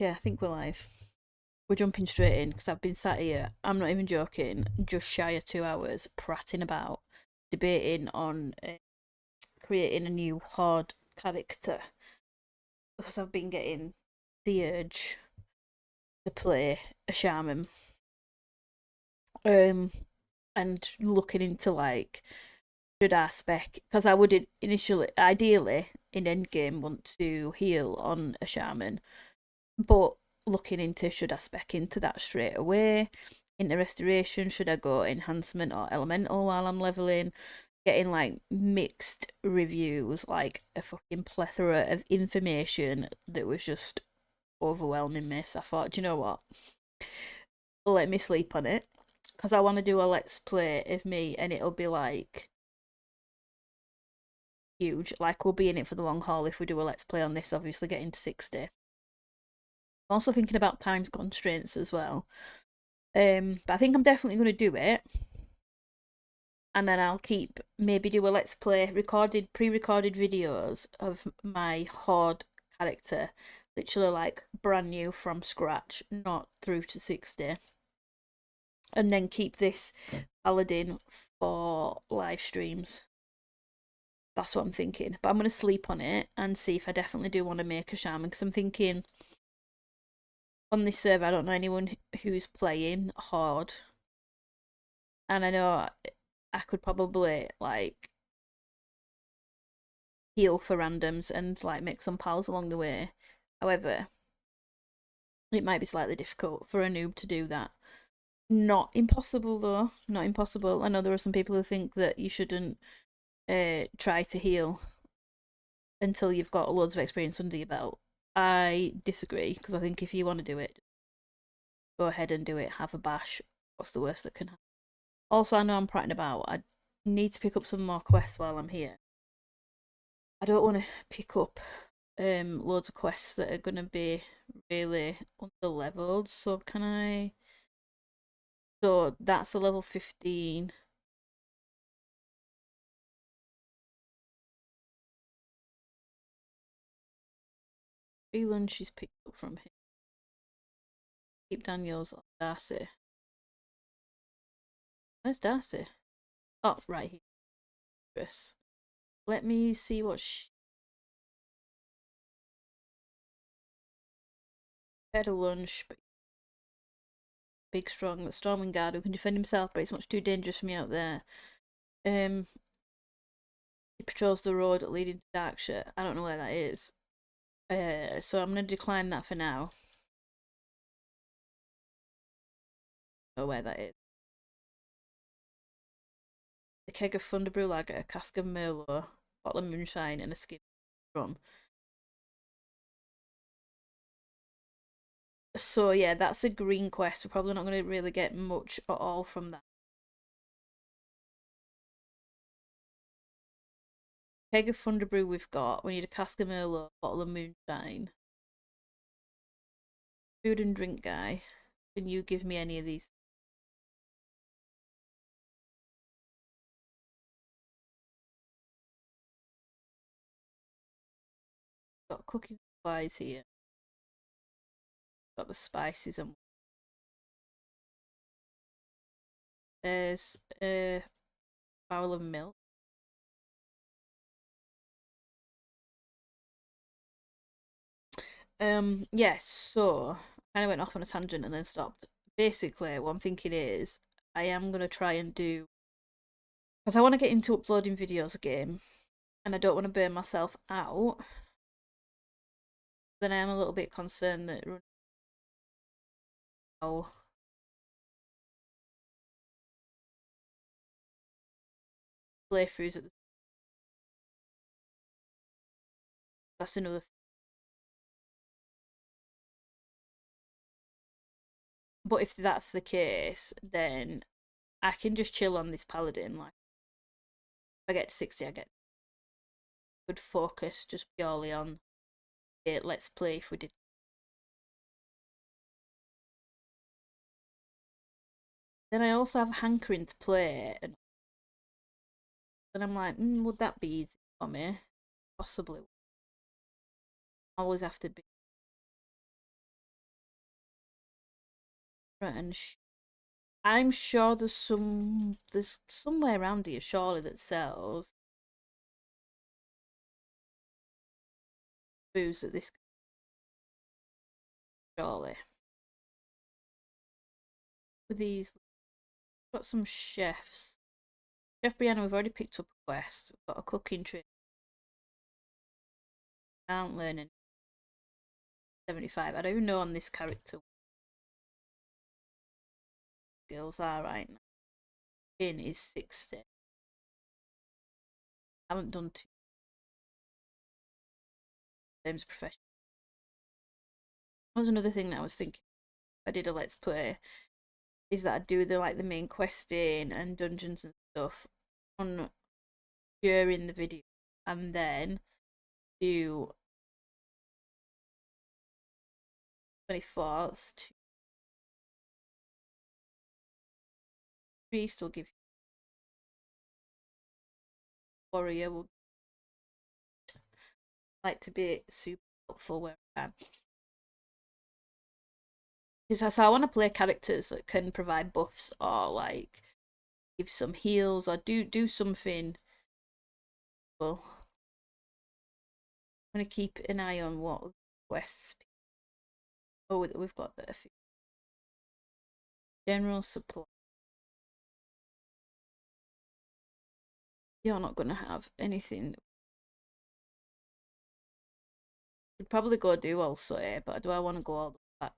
Yeah, I think we're live. We're jumping straight in because I've been sat here, I'm not even joking, just shy of 2 hours prattling about, debating on creating a new horde character because I've been getting the urge to play a shaman. Um, and looking into like, should I spec, because I would initially, ideally, in endgame, want to heal on a shaman, but looking into should I spec into that straight away, into restoration, should I go enhancement or elemental while I'm leveling, getting like mixed reviews, like a fucking plethora of information that was just overwhelming me. So I thought, do you know what, let me sleep on it, because I want to do a let's play of me, and it'll be like huge, like we'll be in it for the long haul if we do a let's play on this, obviously getting to 60. I'm also thinking about time constraints as well. But I think I'm definitely going to do it, and then I'll keep maybe do a let's play pre-recorded videos of my horde character, literally like brand new from scratch, not through to 60, and then keep this paladin for live streams. That's what I'm thinking. But I'm going to sleep on it and see if I definitely do want to make a shaman, because I'm thinking on this server I don't know anyone who's playing horde, and I know I could probably like heal for randoms and like make some pals along the way. However, it might be slightly difficult for a noob to do that. Not impossible though, not impossible. I know there are some people who think that you shouldn't try to heal until you've got loads of experience under your belt. I disagree, because I think if you want to do it, go ahead and do it. Have a bash. What's the worst that can happen? Also, I know I'm prattling about. I need to pick up some more quests while I'm here. I don't want to pick up loads of quests that are gonna be really under leveled. So can I? So that's a level 15. Free lunch she's picked up from him. Keep Daniels or Darcy. Where's Darcy? Oh, right here. Let me see what she had a lunch, but big, strong, the storming guard who can defend himself, but it's much too dangerous for me out there. He patrols the road leading to Darkshire. I don't know where that is. So I'm gonna decline that for now. Know where that is. A keg of Thunderbrew lager, a cask of Merlot, bottle of moonshine, and a skin of rum. So yeah, that's a green quest. We're probably not going to really get much at all from that. Keg of Thunderbrew we've got. We need a cask of Merlot, bottle of moonshine. Food and drink guy. Can you give me any of these? Got cooking supplies here. Got the spices and there's a barrel of milk. Yes, so I kind of went off on a tangent and then stopped. Basically, what I'm thinking is I am gonna try and do, because I want to get into uploading videos again, and I don't want to burn myself out. Then I am a little bit concerned that oh, playthroughs at the, that's another thing. But if that's the case, then I can just chill on this paladin. Like, if I get to 60, I get good focus just purely on it. Let's play if we did. Then I also have a hankering to play, and then I'm like, would that be easy for me? Possibly. Always have to be And I'm sure there's somewhere around here surely that sells booze at this surely. With these, got some chefs. Chef Brianna, we've already picked up a quest. We've got a cooking trip. Can't learn any 75. I don't even know on this character what skills are right now. In is 60. I haven't done two games professional. That was another thing that I was thinking. I did a let's play. Is that I do the main questing and dungeons and stuff on during the video, and then do 24th to priest will give you warrior will like to be super helpful where I can. Because I want to play characters that can provide buffs or like give some heals or do something. Well, I'm gonna keep an eye on what quests. Oh, we've got a few. General supply. You're not gonna have anything. We'd probably go do also, but do I want to go all the way back?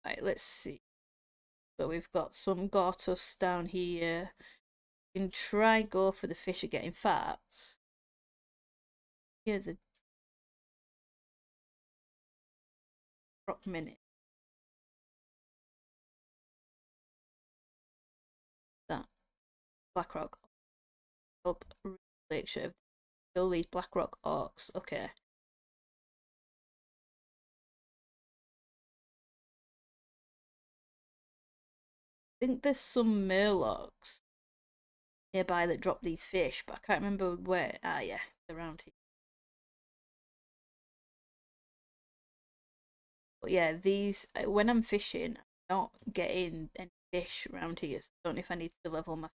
Right, let's see. So we've got some Gortus down here. You can try go for the fish are getting fat. Here's a drop minute. That Blackrock up Lake Shore. All these Blackrock orcs. Okay. I think there's some Murlocs nearby that drop these fish, but I can't remember where. Ah, yeah, around here. But yeah, these when I'm fishing, I'm not getting any fish around here. So I don't know if I need to level my.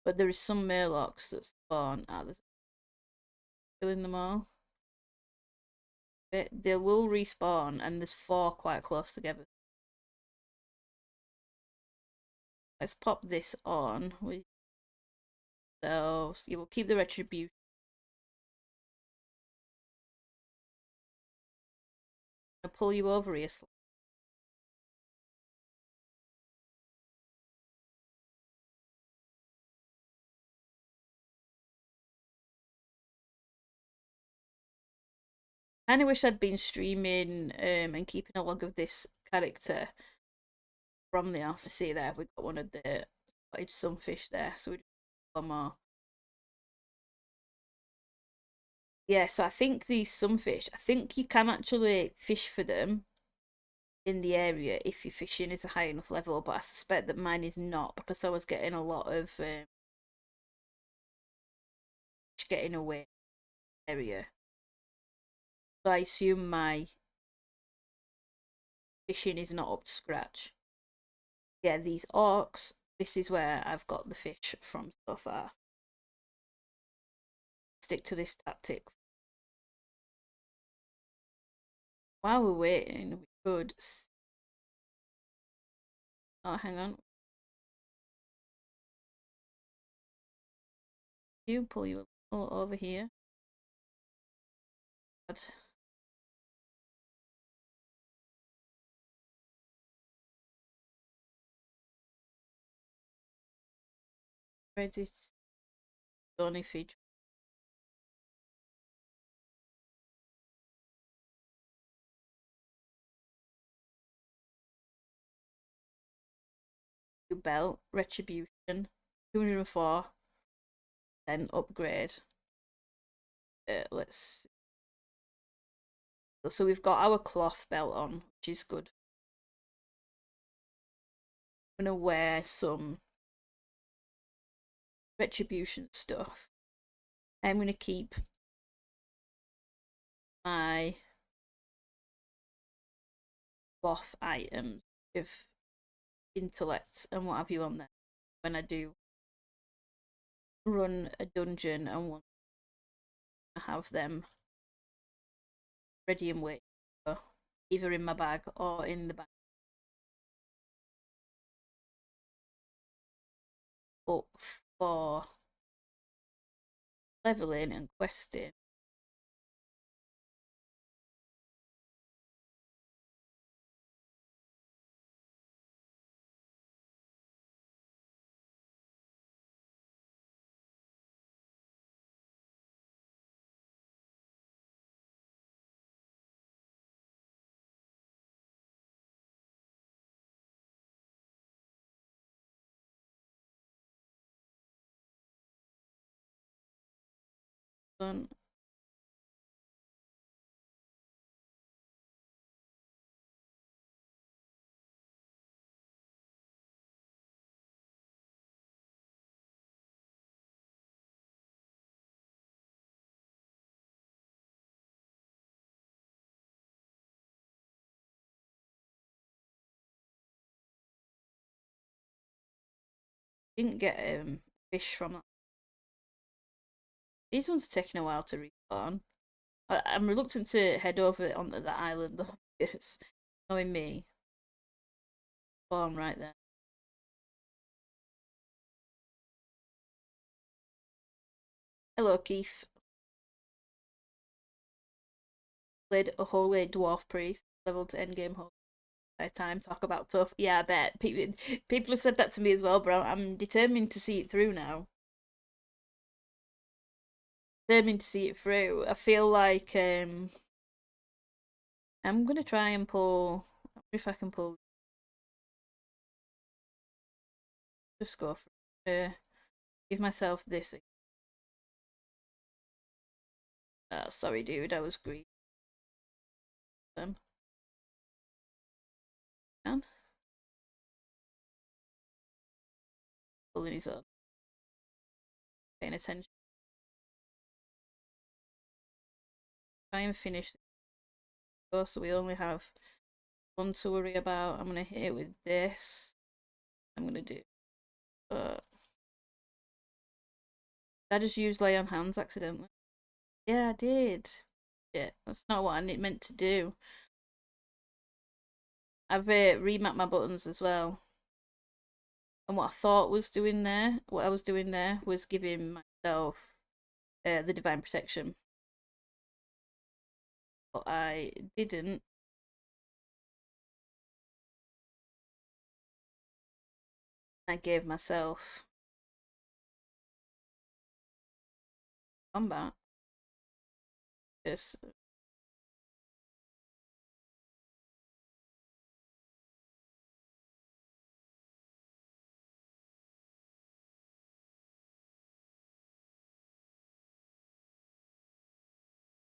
But there is some Murlocs that spawn. Ah, there's killing them all. They will respawn, and there's 4 quite close together. Let's pop this on. So you will keep the retribution. I'll pull you over here. I kind of wish I'd been streaming and keeping a log of this character from the Alpha. See there, we got one of the spotted sunfish there, so we just one more. Yeah, so I think these sunfish, I think you can actually fish for them in the area if your fishing is a high enough level, but I suspect that mine is not because I was getting a lot of getting away area. So I assume my fishing is not up to scratch. Yeah, these orcs, this is where I've got the fish from so far. Stick to this tactic. While we're waiting, we could. Oh, hang on. You pull you a little over here. Ready? Only feed belt retribution 204. Then upgrade. Let's see. So we've got our cloth belt on, which is good. I'm gonna wear some retribution stuff. I'm gonna keep my cloth items with intellect and what have you on there when I do run a dungeon and want to have them ready and wait, either in my bag or in the bag. But for leveling and questing, done. Didn't get fish from that. These ones are taking a while to respawn. I'm reluctant to head over onto that island though. It's knowing me. Spawn right there. Hello, Keith. Played a holy dwarf priest, level to endgame holy. By time, talk about tough. Yeah, I bet. People have said that to me as well, bro. I'm determined to see it through now. Determined to see it through. I feel like I'm gonna try and pull. I wonder if I can pull. Just go for give myself this. Sorry, dude. I was greedy. Man, pulling his up. Paying attention. Try and finish this. So we only have one to worry about. I'm gonna hit it with this. I'm gonna do. I just used lay on hands accidentally. Yeah, I did. Shit, that's not what I meant to do. I've remapped my buttons as well. And what I thought was doing there, what I was doing there was giving myself the divine protection. But I didn't. I gave myself combat. This.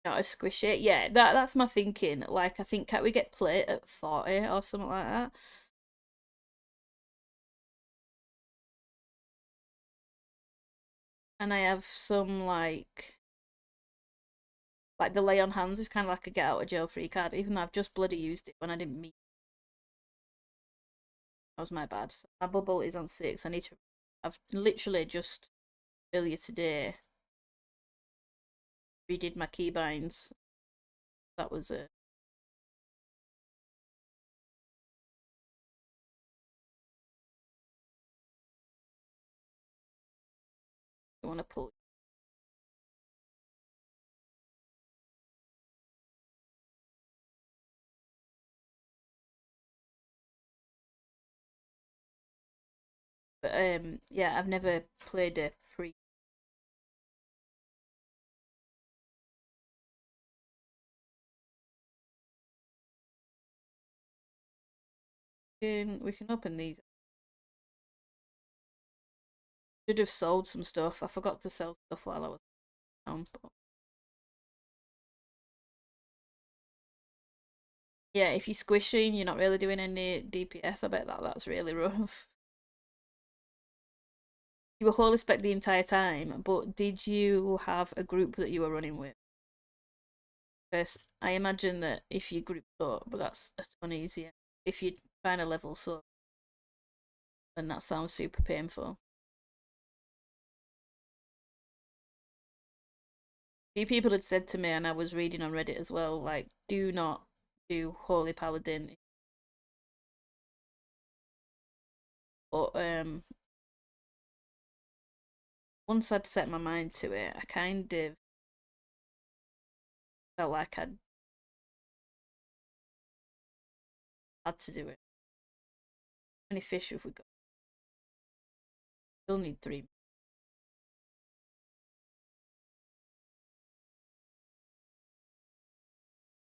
Not a squish it. Yeah, that's my thinking. Like, I think, can't we get plate at 40 or something like that? And I have some, like the lay on hands is kind of like a get out of jail free card, even though I've just bloody used it when I didn't mean. That was my bad. So my bubble is on 6. I need to. I've literally just earlier today redid my keybinds. That was it. You want to pull. But yeah, I've never played a pre. We can open these. Should have sold some stuff. I forgot to sell stuff while I was down. But Yeah, if you're squishy and you're not really doing any DPS, I bet that's really rough. You were wholly spec the entire time, but did you have a group that you were running with? Because I imagine that if you group up, but that's a ton easier. If you find a level so, then that sounds super painful. A few people had said to me, and I was reading on Reddit as well, like, do not do Holy Paladin. But once I'd set my mind to it, I kind of felt like I'd had to do it. How many fish have we got? Still need 3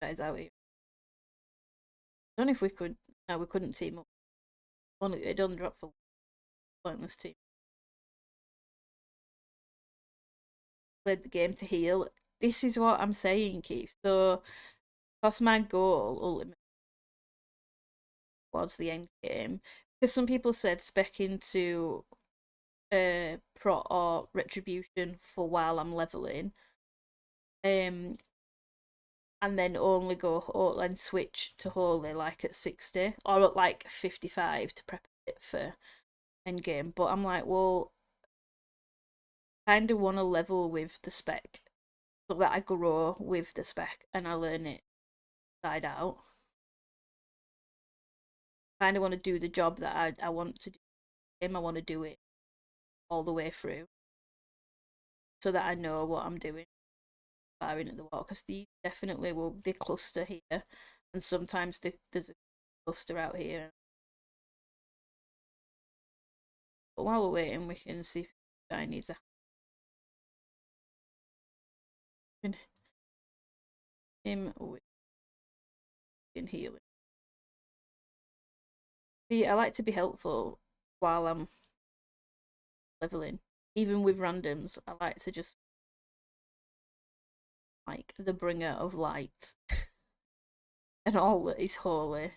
guys out here. I don't know if we could. No, we couldn't team up. Only it doesn't drop for pointless team. Played the game to heal. This is what I'm saying, Keith. So, that's my goal ultimately towards the end game. Because some people said spec into prot or retribution for while I'm leveling. And then only go and switch to holy like at 60 or at like 55 to prep it for end game. But I'm like, well, kind of want to level with the spec so that I grow with the spec and I learn it side out. Kind of want to do the job that I want to do. I want to do it all the way through so that I know what I'm doing firing at the wall because these definitely will they cluster here and sometimes there's a cluster out here. But while we're waiting, we can see if the guy needs a him with healing. See, I like to be helpful while I'm leveling. Even with randoms, I like to just like the bringer of light and all that is holy.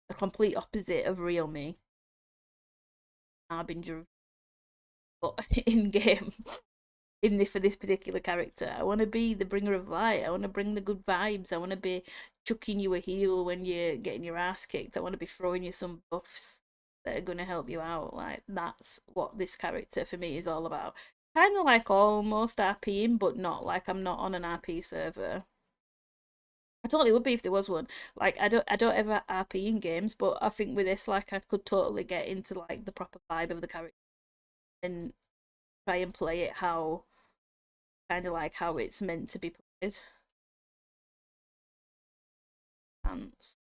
The complete opposite of real me. Harbinger, but in game, for this particular character, I want to be the bringer of light. I want to bring the good vibes. I want to be chucking you a heal when you're getting your ass kicked. I want to be throwing you some buffs that are going to help you out. Like that's what this character for me is all about. Kind of like almost RPing, but not like I'm not on an RP server. I totally would be if there was one. Like I don't ever RP in games, but I think with this, like I could totally get into like the proper vibe of the character and try and play it how kind of like how it's meant to be played. Pants.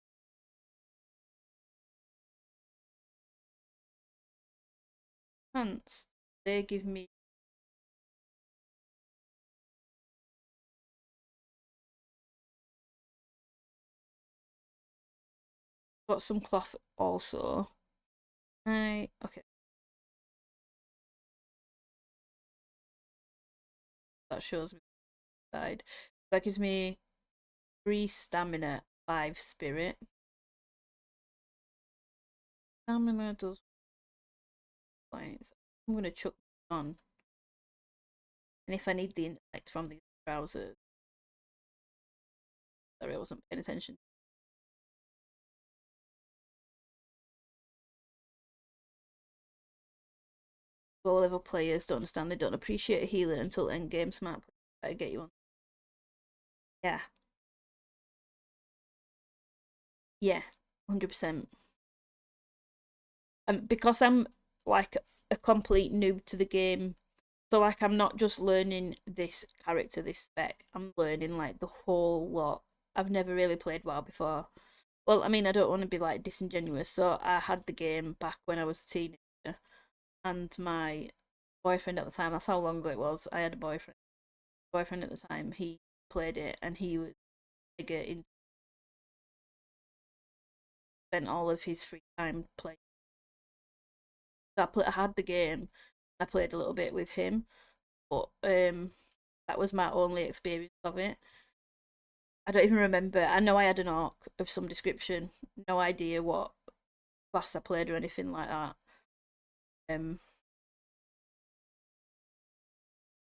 Pants. They give me got some cloth also. Okay. That shows me side. That gives me 3 stamina, 5 spirit. Stamina does points. I'm gonna chuck on. And if I need the intellect from these browsers. Sorry, I wasn't paying attention. Low level players don't understand, they don't appreciate a healer until end game. Smart better get you on. Yeah. Yeah. 100%. Because I'm like a complete noob to the game, so like I'm not just learning this character, this spec. I'm learning like the whole lot. I've never really played WoW before. Well, I mean, I don't want to be like disingenuous. So I had the game back when I was a teenager, and my boyfriend at the time. That's how long ago it was. I had a boyfriend at the time. He played it, and he was bigger in. Spent all of his free time playing. So I had the game. I played a little bit with him, but that was my only experience of it. I don't even remember. I know I had an orc of some description. No idea what class I played or anything like that. Um,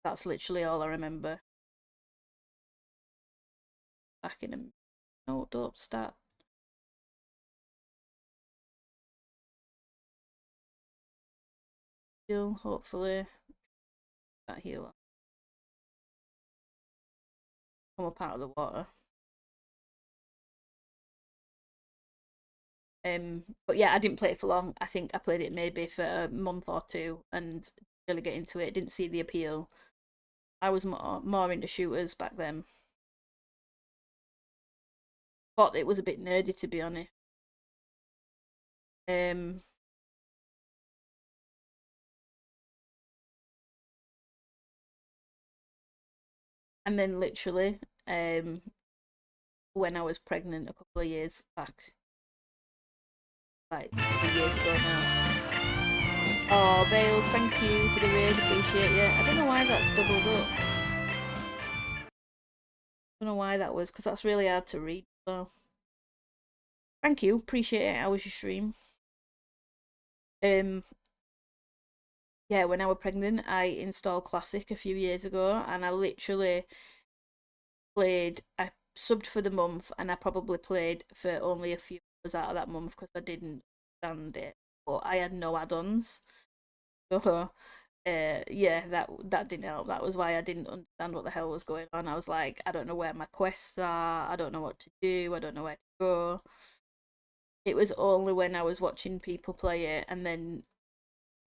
that's literally all I remember. Back in a no, don't start. Heal, hopefully. That heal. Come up out of the water. But yeah, I didn't play it for long. I think I played it maybe for a month or two and really get into it. Didn't see the appeal. I was more into shooters back then. Thought it was a bit nerdy to be honest. Um, and then literally, when I was pregnant a couple of years back, like 3 years ago now. Oh, Bales, thank you for the raid, appreciate you. I don't know why that's doubled up. I don't know why that was, because that's really hard to read. So, thank you, appreciate it. How was your stream? Um, yeah, when I was pregnant, I installed Classic a few years ago, and I literally played. I subbed for the month, and I probably played for only a few hours out of that month because I didn't understand it. But I had no add-ons, so yeah, that didn't help. That was why I didn't understand what the hell was going on. I was like, I don't know where my quests are. I don't know what to do. I don't know where to go. It was only when I was watching people play it and then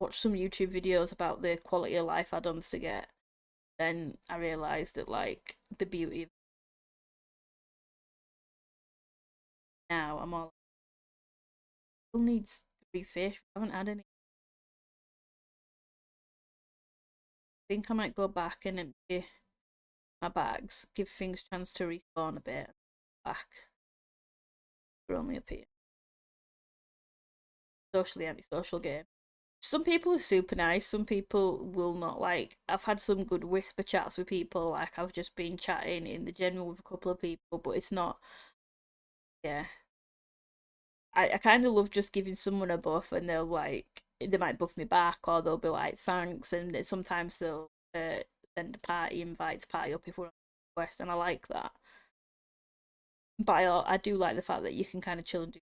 watch some YouTube videos about the quality of life add-ons to get, then I realised that like the beauty of now I'm all still needs 3 fish. I haven't had any. I think I might go back and empty my bags, give things a chance to respawn a bit. Back. We're only up here. Socially antisocial game. Some people are super nice, some people will not. Like, I've had some good whisper chats with people, like I've just been chatting in the general with a couple of people, but it's not, yeah. I kind of love just giving someone a buff and they'll like, they might buff me back or they'll be like, thanks, and sometimes they'll send a party invite to party up if we're on a quest, and I like that. But I do like the fact that you can kind of chill and do,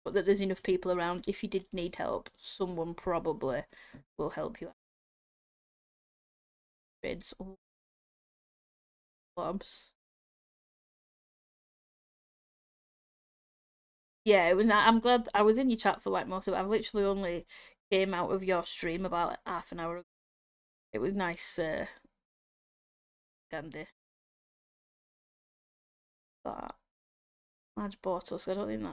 but that there's enough people around. If you did need help, someone probably will help you out. It's all bobs. Yeah, it was. I'm glad I was in your chat for like most of it. I've literally only came out of your stream about half an hour ago. It was nice, Gandhi. That large bottle, so I don't think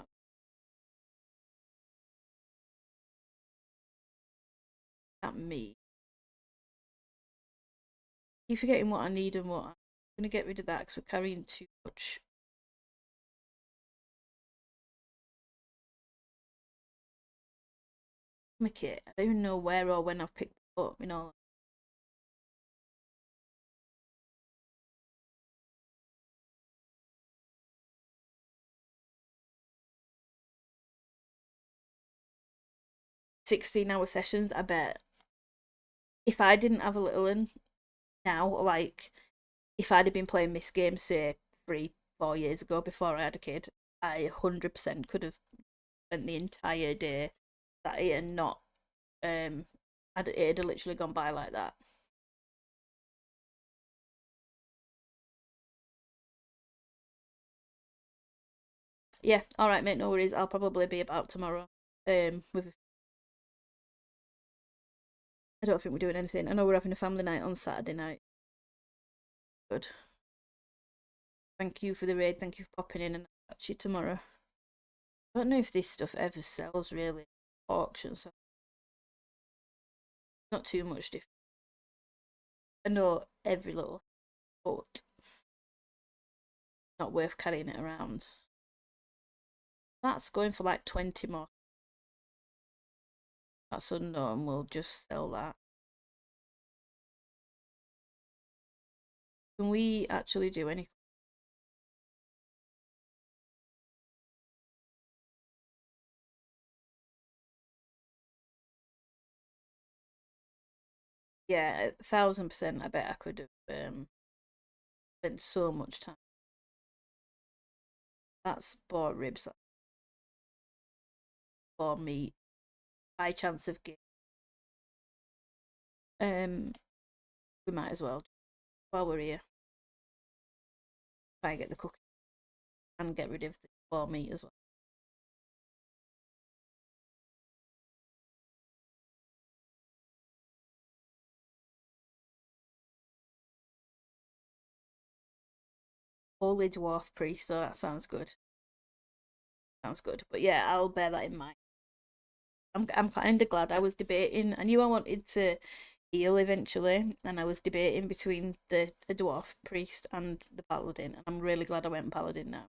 that me. Keep forgetting what I need and what I'm gonna get rid of that because we're carrying too much. My kit. I don't even know where or when I've picked it up. You know, 16-hour sessions. I bet if I didn't have a little one now, like if I'd have been playing this game, say 3, 4 years ago before I had a kid, I 100% could have spent the entire day sat here and not it'd have literally gone by like that. Yeah, all right, mate. No worries. I'll probably be about tomorrow. With I don't think we're doing anything. I know we're having a family night on Saturday night. Good. Thank you for the raid. Thank you for popping in, and I'll catch you tomorrow. I don't know if this stuff ever sells really auctions. So not too much different. I know every little, but not worth carrying it around. That's going for like 20 more. That's unknown. We'll just sell that. Can we actually do any? Yeah, 1000%. I bet I could have spent so much time. That's boar ribs, that's boar meat. High chance of game. We might as well while we're here try and get the cooking and get rid of the boar meat as well. Holy dwarf priest, so that sounds good. Sounds good. But yeah, I'll bear that in mind. I'm kind of glad I was debating. I knew I wanted to heal eventually, and I was debating between the dwarf priest and the paladin, and I'm really glad I went paladin now.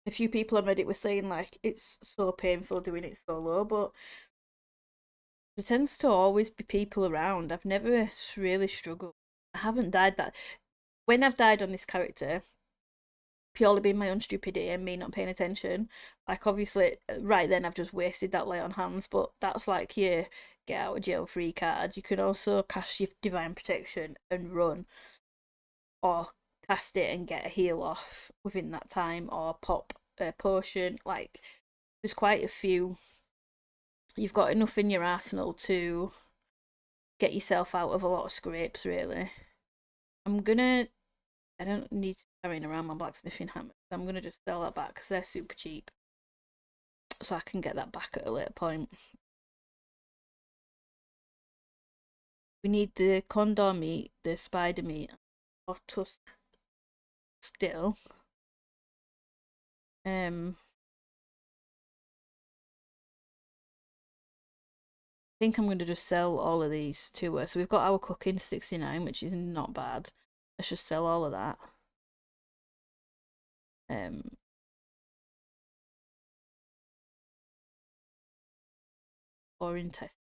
A few people on Reddit were saying like it's so painful doing it solo, but there tends to always be people around. I've never really struggled. I haven't died that. When I've died on this character, purely being my own stupidity and me not paying attention. Like obviously, right then I've just wasted that light on hands, but that's like your get out of jail free card. You can also cast your divine protection and run, or cast it and get a heal off within that time, or pop a potion. Like there's quite a few. You've got enough in your arsenal to get yourself out of a lot of scrapes. Really, I'm gonna. I don't need to carrying around my blacksmithing hammer. So I'm gonna just sell that back because they're super cheap. So I can get that back at a later point. We need the condor meat, the spider meat, or tusk still. I think I'm going to just sell all of these to her. So we've got our cooking 69, which is not bad. Let's just sell all of that. Um, or in test.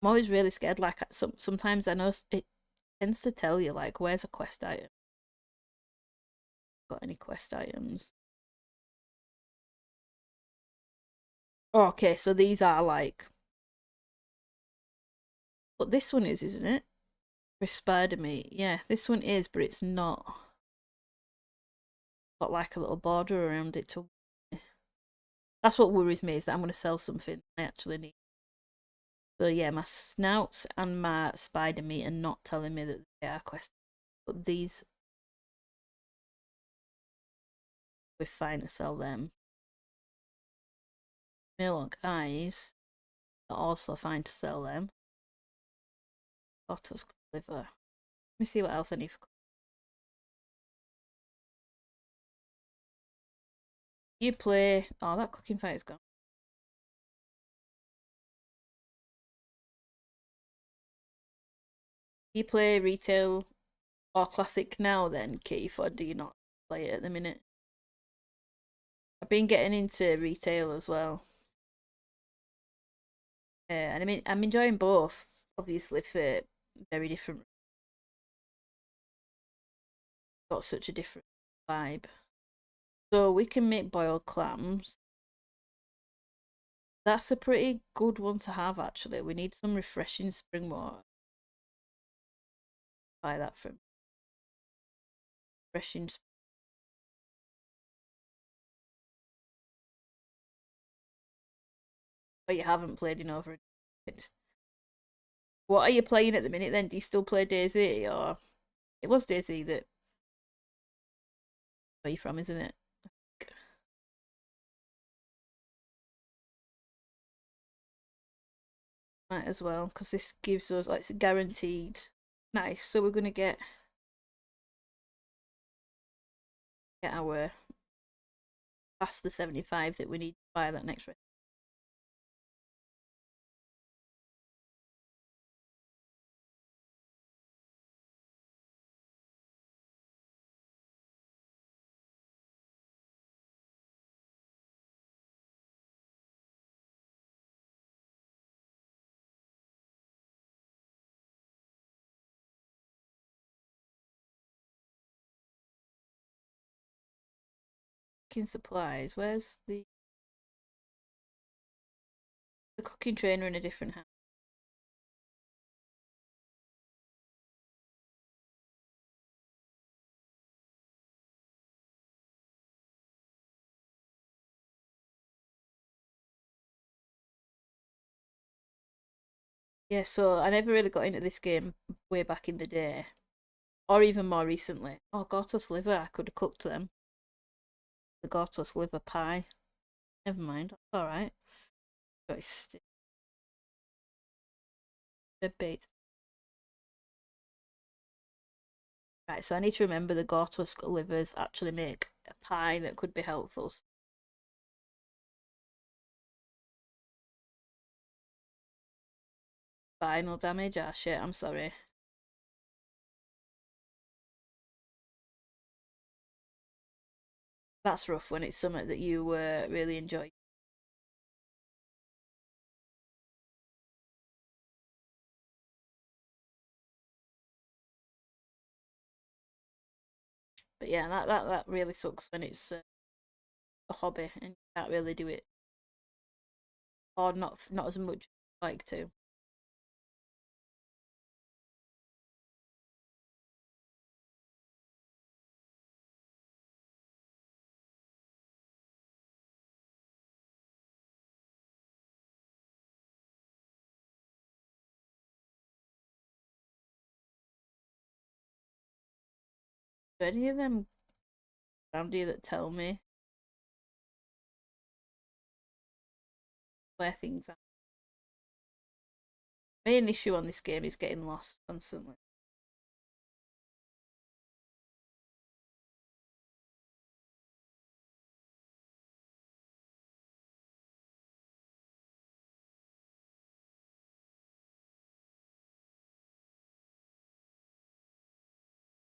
I'm always really scared. Like sometimes I know it tends to tell you like where's a quest item. Got any quest items? Oh, okay, so these are like, but this one is, isn't it? For spider meat, yeah, this one is, but it's not. Got like a little border around it to. That's what worries me is that I'm going to sell something I actually need. So yeah, my snouts and my spider meat are not telling me that they are quests, but these we're fine to sell them. Milk eyes are also fine to sell them. Otter's liver. Let me see what else I need for. You play. Oh, that cooking fight is gone. You play retail or classic now then, Keith, or do you not play it at the minute? I've been getting into retail as well. And I mean, I'm enjoying both, obviously, for very different. Got such a different vibe. So we can make boiled clams. That's a pretty good one to have, actually. We need some refreshing spring water. Buy that from refreshing. But you haven't played in over it. What are you playing at the minute then? Do you still play Daisy, or it was Daisy that where you from, isn't it? Might as well, because this gives us like it's guaranteed. Nice. So we're gonna get our past the 75 that we need to buy that next. cooking supplies. Where's the cooking trainer in a different house? Yeah, so I never really got into this game way back in the day, or even more recently. Oh, Gortos liver, I could have cooked them. The Gortos liver pie. Never mind, that's alright. Got his bait. Right, so I need to remember the Gortos livers actually make a pie that could be helpful. Spinal damage? Ah, shit, I'm sorry. That's rough when it's something that you really enjoy. But yeah, that really sucks when it's a hobby and you can't really do it, or not as much as you'd like to. Do any of them around you that tell me where things are? Main issue on this game is getting lost constantly.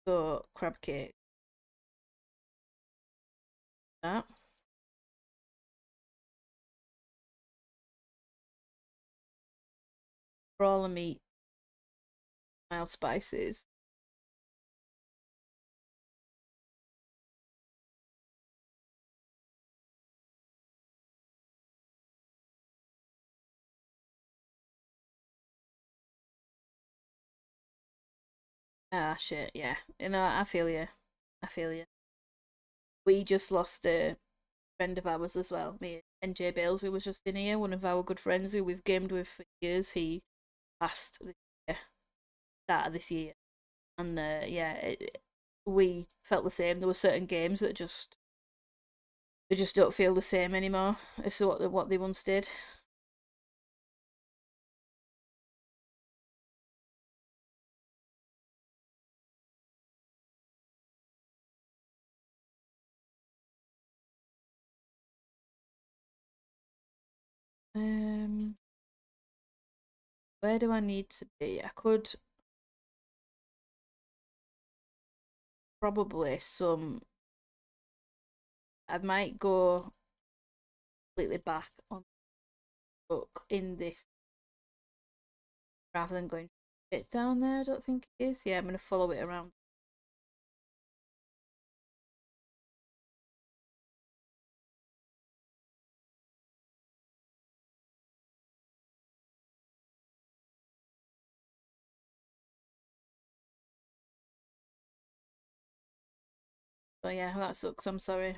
So crab cake, that for all the meat, mild spices. Ah, shit, yeah. You know, I feel you. I feel you. We just lost a friend of ours as well. Me and Jay Bales, who was just in here, one of our good friends who we've gamed with for years. He passed this year, start of this year, and yeah, we felt the same. There were certain games that just they just don't feel the same anymore as to what they once did. Um, where do I need to be? I could probably some. I might go completely back on the book in this rather than going straight down there. I don't think it is. Yeah, I'm gonna follow it around. So yeah, that sucks. I'm sorry.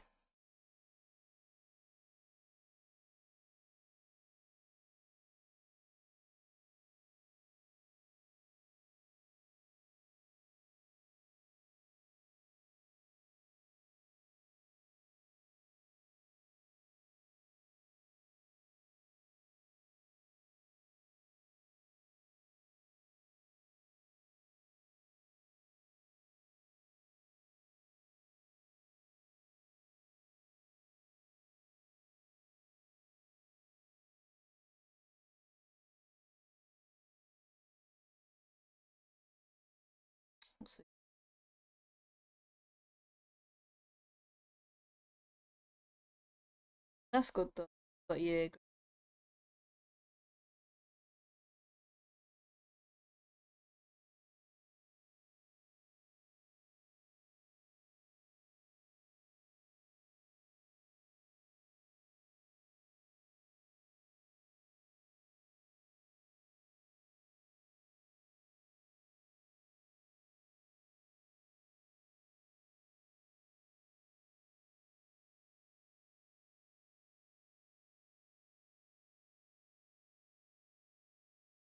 That's good though. But yeah,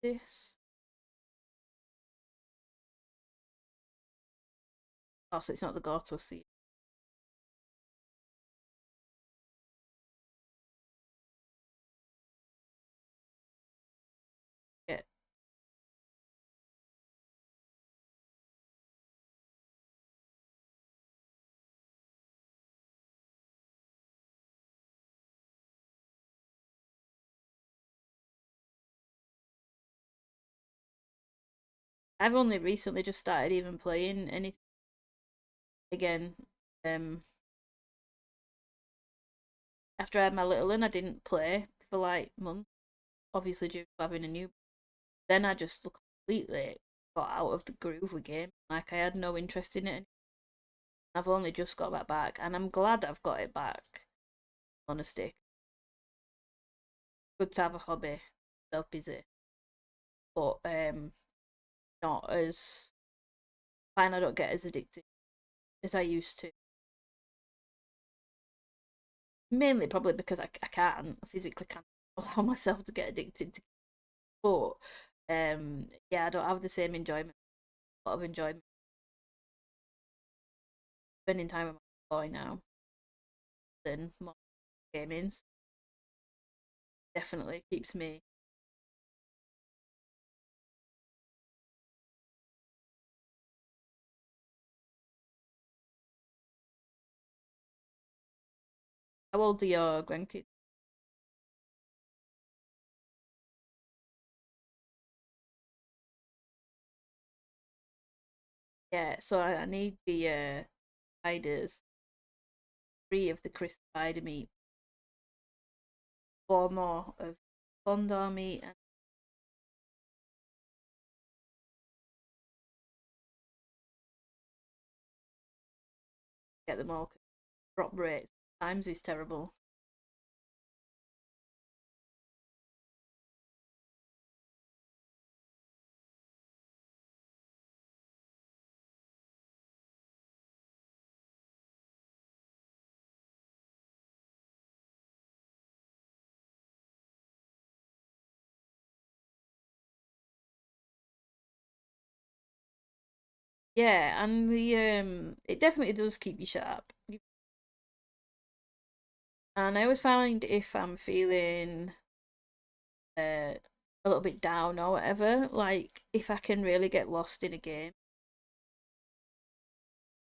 this. Oh, so it's not the Gorto seed. Yeah. I've only recently just started even playing anything again. Um, After I had my little one, I didn't play for like months, obviously due to having a new. Then I just completely got out of the groove with game. Like I had no interest in it. I've only just got that back, and I'm glad I've got it back. Honesty, good to have a hobby, self busy, but not as fine. I don't get as addicted as I used to. Mainly probably because I can't I physically can't allow myself to get addicted to. But yeah, I don't have the same enjoyment. A lot of enjoyment spending time with my boy now than more gaming. Definitely keeps me. How old are your grandkids? Yeah, so I need the spiders, three of the crisp spider meat, four more of condor meat, and get them all. Drop rates times is terrible. Yeah, and the it definitely does keep you sharp. And I always find if I'm feeling a little bit down or whatever, like if I can really get lost in a game,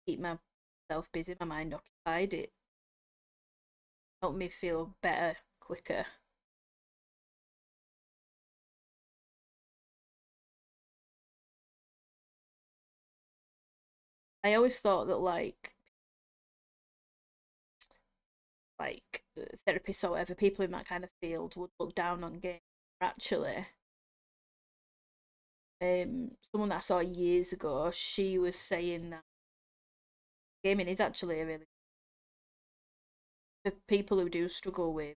keep myself busy, my mind occupied, it helped me feel better quicker. I always thought that therapists or whatever, people in that kind of field would look down on games. Actually, someone that I saw years ago, she was saying that gaming is actually a really for people who do struggle with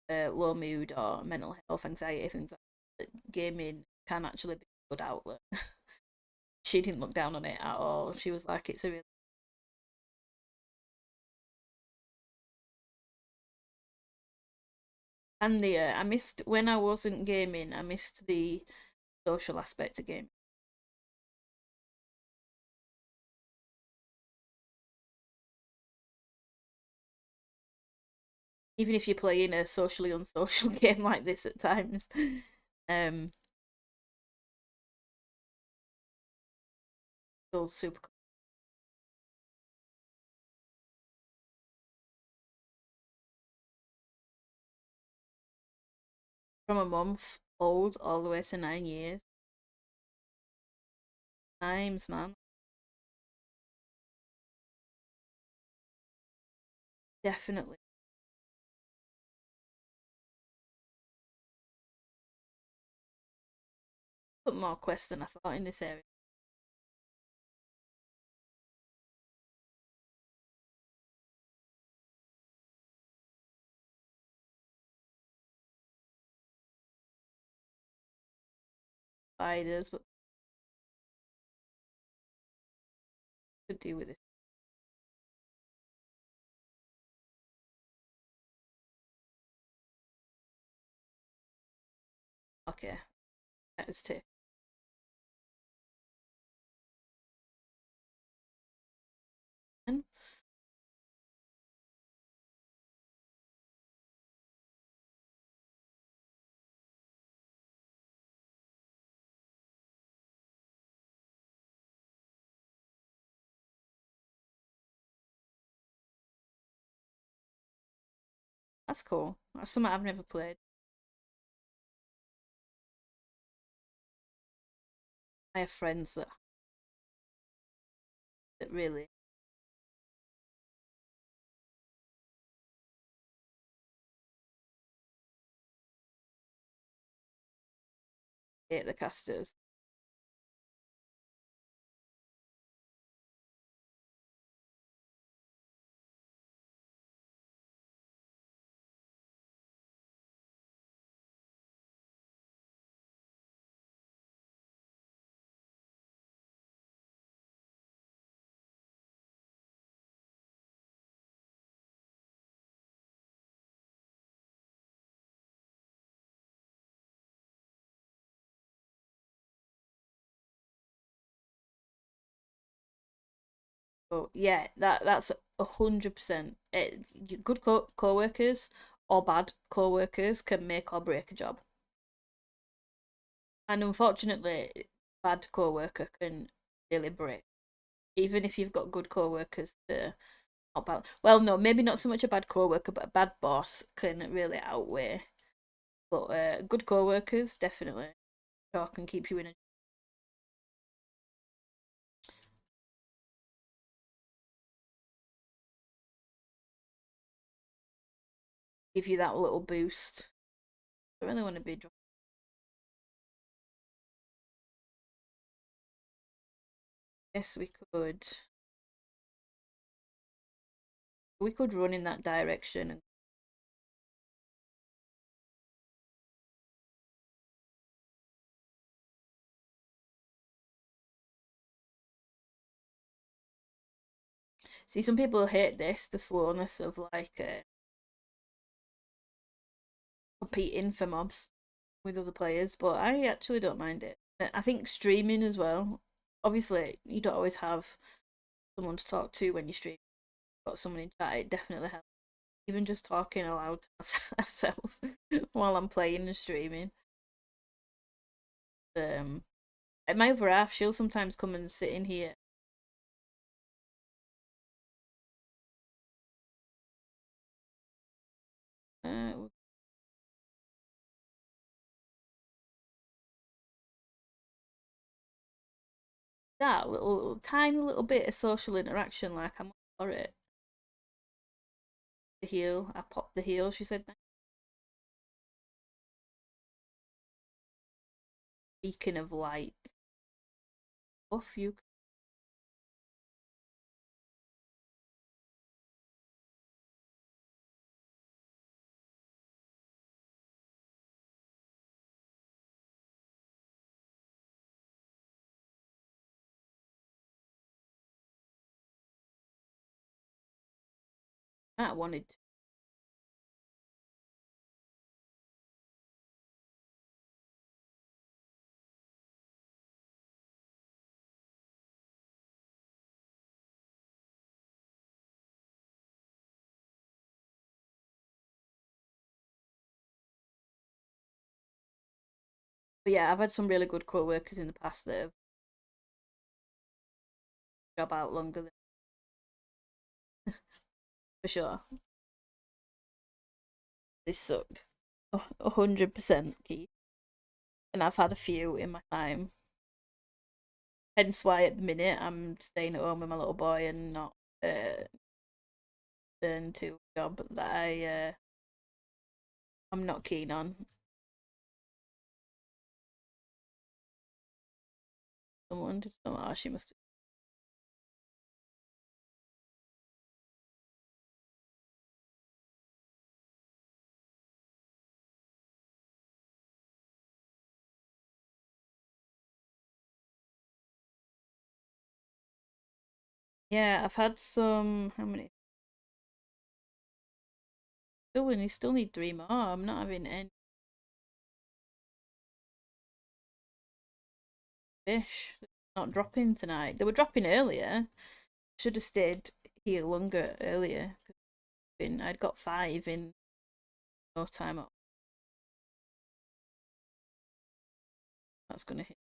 low mood or mental health, anxiety, things like that, gaming can actually be a good outlet. She didn't look down on it at all. She was like, it's a really. And the I missed when I wasn't gaming. I missed the social aspect of game. Even if you're playing a socially unsocial game like this at times, um, still super cool. From a month old all the way to 9 years. Times, man, definitely. Put more quests than I thought in this area. Spiders, but could do with it. Okay. That is too. That's cool. That's something I've never played. I have friends that really hate the casters. But yeah, that's 100%. Good co-workers or bad co-workers can make or break a job. And unfortunately, bad co-worker can really break. Even if you've got good co-workers to help out. Well, no, maybe not so much a bad co-worker, but a bad boss can really outweigh. But good co-workers definitely sure can keep you in a give you that little boost. I really want to be. Yes, we could. We could run in that direction and see. Some people hate this, the slowness of like competing for mobs with other players, but I actually don't mind it. I think streaming as well. Obviously, you don't always have someone to talk to when you stream. Got someone in chat, it definitely helps. Even just talking aloud to myself while I'm playing and streaming. Um, and my other half, she'll sometimes come and sit in here. Uh, that little tiny little bit of social interaction, like I'm for it. The heel, I popped the heel. She said, "Beacon of light, off you." I wanted to. But yeah, I've had some really good co-workers in the past that have job out longer than for sure. They suck. 100% key. And I've had a few in my time. Hence why at the minute I'm staying at home with my little boy and not turn to a job that I'm not keen on. Someone did some. Oh, she must. Yeah, I've had some. How many? Still, we still need three more. I'm not having any. fish. Not dropping tonight. They were dropping earlier. Should have stayed here longer earlier. I'd got 5 in no time. That's gonna hit.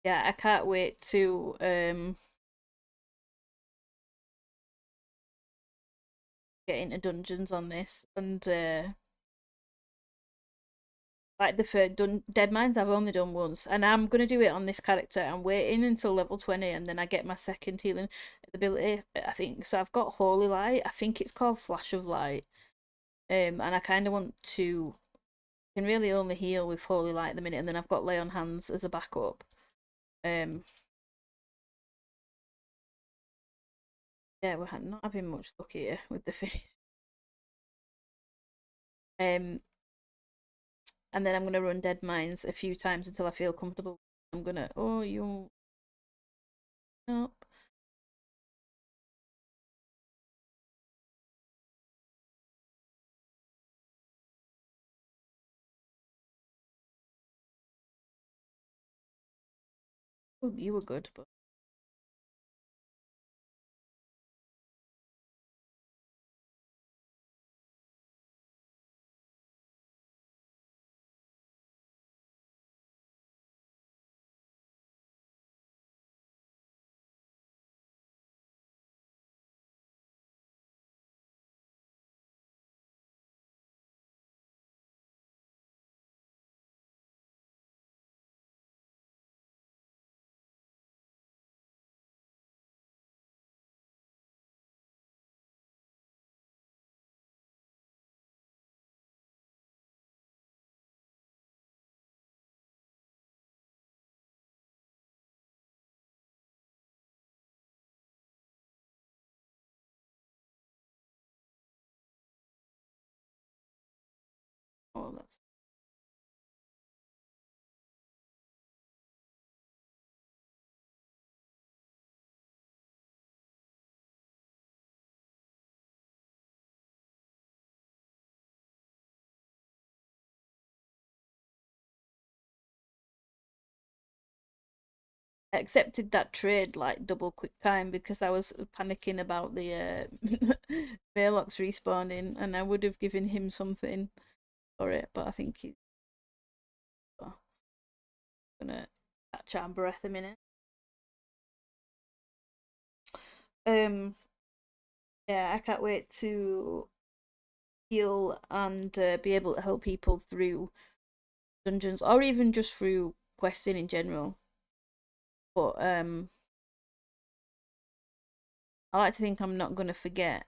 Yeah, I can't wait to get into dungeons on this and like the first Dead Mines I've only done once, and I'm gonna do it on this character. I'm waiting until level 20, and then I get my second healing ability. I think so. I've got Holy Light. I think it's called Flash of Light. And I kind of want to. Can really only heal with Holy Light at the minute, and then I've got Lay on Hands as a backup. Yeah, we're not having much luck here with the fish. And then I'm gonna run Dead Mines a few times until I feel comfortable. I'm gonna. Oh, you. Nope. Oh, you were good, but. Oh, that's. I accepted that trade like double quick time because I was panicking about the Velox respawning, and I would have given him something for it, but I think he's gonna catch our breath a minute. Um, yeah, I can't wait to heal and be able to help people through dungeons or even just through questing in general. But I like to think I'm not gonna forget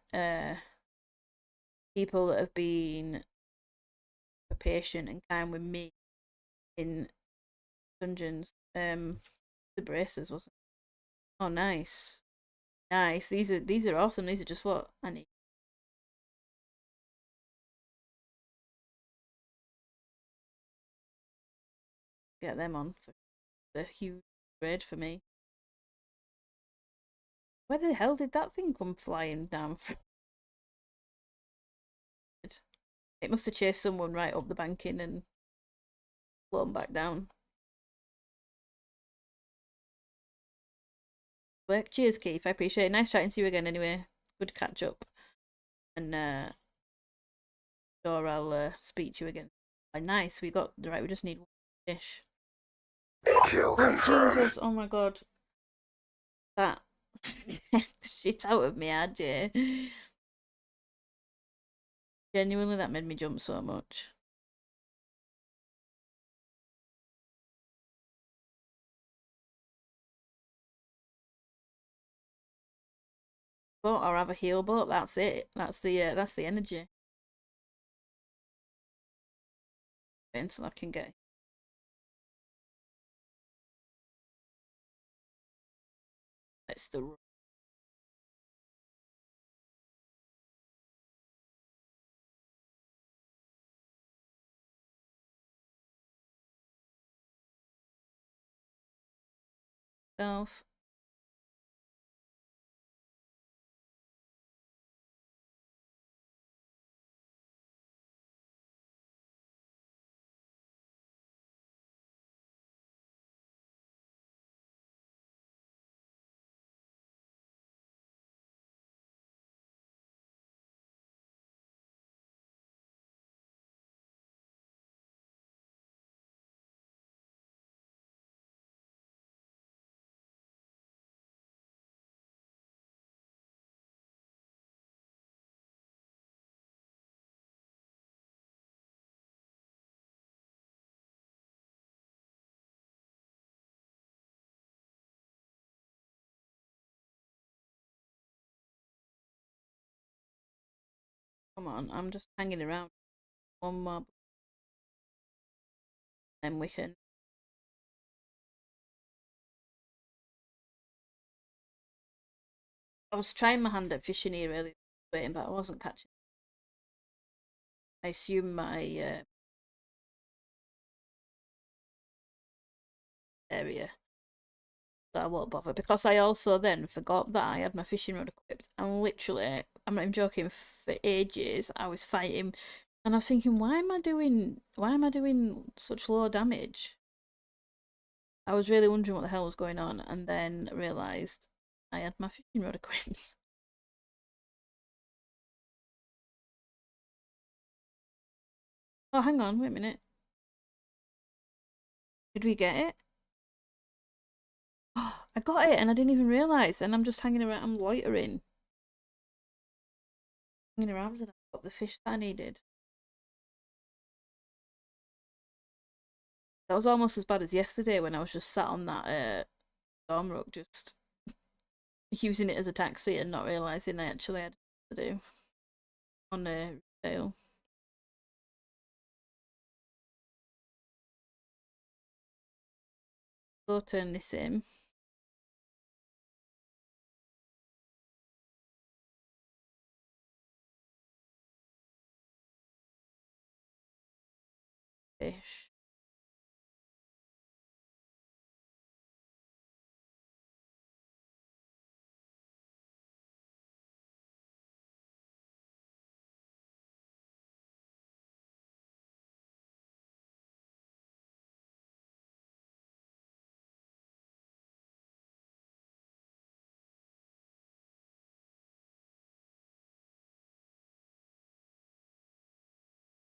people that have been patient and kind with me in dungeons. The braces wasn't. Oh, nice, nice. These are awesome. These are just what I need. Get them on for the huge grade for me. Where the hell did that thing come flying down from? It must have chased someone right up the banking and flown back down. But cheers, Keith. I appreciate it. Nice chatting to you again. Anyway, good to catch up. And sure I'll speak to you again. Nice. We got right. We just need one dish. Kill confirmed. Jesus! Oh my god, that scared the shit out of me, RJ. Genuinely, that made me jump so much. boat or have a heal boat. That's it. That's the energy. Until I can get it's the self. Come on, I'm just hanging around. One more, and we can. I was trying my hand at fishing here earlier, waiting, but I wasn't catching. I assume my area, so I won't bother because I also then forgot that I had my fishing rod equipped, and literally, I'm not even joking. For ages, I was fighting, and I was thinking, why am I doing such low damage? I was really wondering what the hell was going on, and then realised I had my fishing rod equipped. Oh, hang on, wait a minute. Did we get it? Oh, I got it and I didn't even realise, and I'm just hanging around, I'm loitering. Hanging around and I got the fish that I needed. That was almost as bad as yesterday when I was just sat on that storm rug, just using it as a taxi and not realising I actually had to do on a tail. So turn this in. Fish.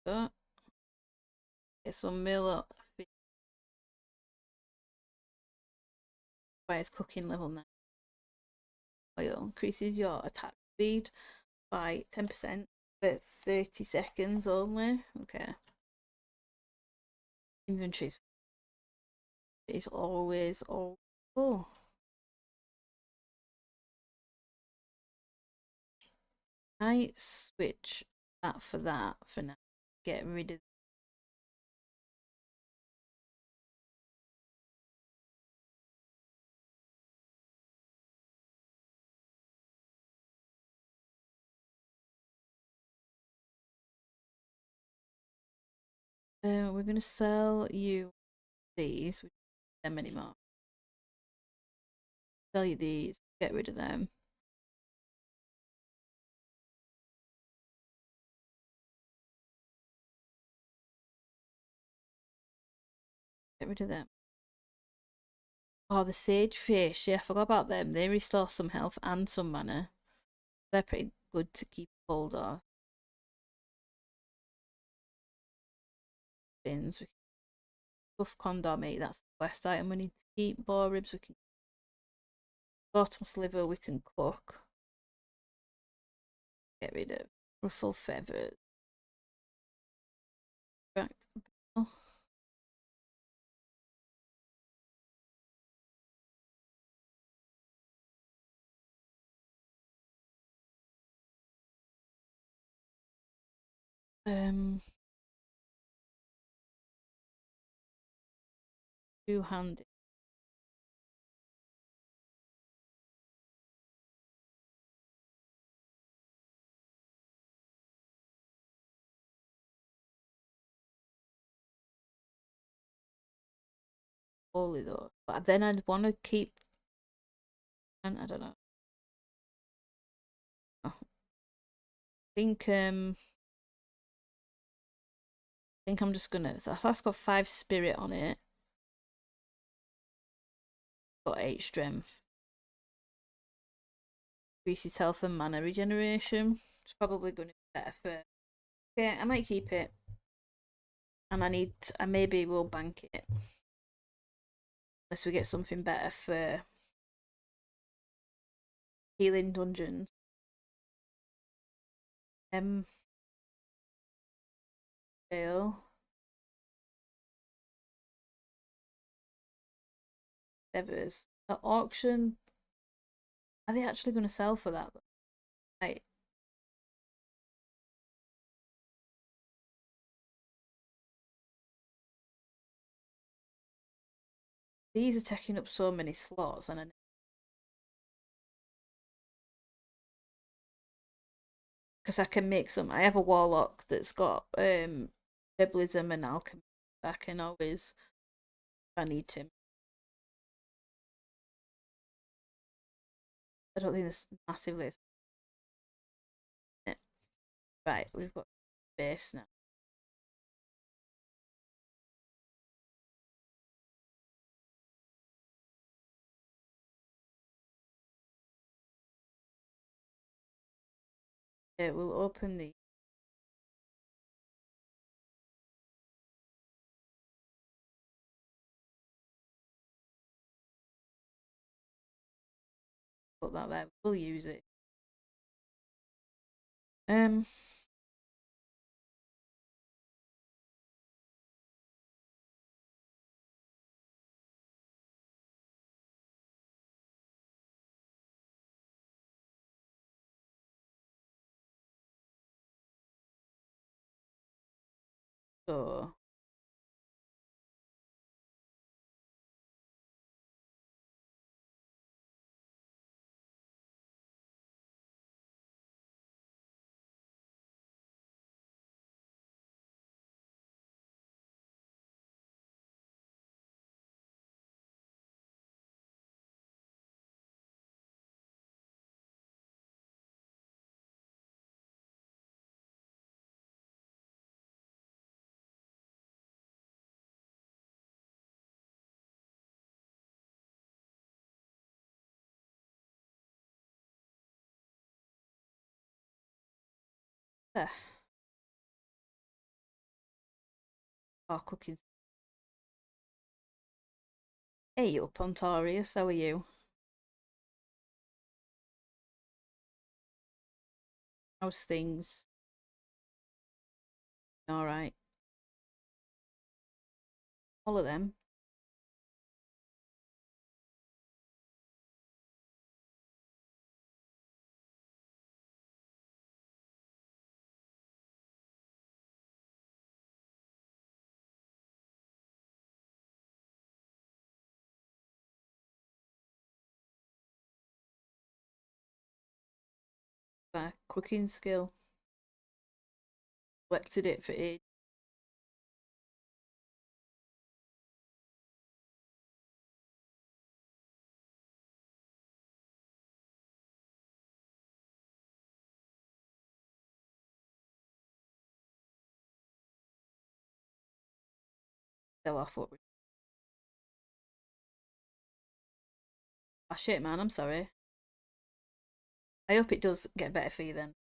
But get some meal fish by its cooking level now. Oil increases your attack speed by 10% for 30 seconds only. Okay. Inventory is always all. Oh. I switch that for now. Get rid of. We're gonna sell you these. We don't need them anymore. Sell you these. Get rid of them. Get rid of them. Oh, the sage fish. Yeah, I forgot about them. They restore some health and some mana. They're pretty good to keep hold of. Bins. Buff condor meat. That's the quest item we need to keep. Boar ribs. We can. Bottom sliver. We can cook. Get rid of. Ruffle feathers. Right. Oh. Um, two-handed. Holy though. But then I'd want to keep. And I don't know. I think I'm just gonna. So that's got 5 spirit on it. Got 8 strength. Increases health and mana regeneration. It's probably going to be better for. Okay, I might keep it. And I maybe will bank it. Unless we get something better for healing dungeons. Um, Fail. Feathers. At auction, are they actually going to sell for that? Right. These are taking up so many slots, and because I can make some. I have a warlock that's got herbalism and alchemy. I can always, if I need to. I don't think there's massively. Right, we've got base now. We'll open the. Put that there. We'll use it. Um. So uh, our cooking. Hey up, Ontorius. How are you? How's things? All right. All of them. Cooking skill. Collected it for age. Sell off what we. Oh shit, man. I'm sorry. I hope it does get better for you then.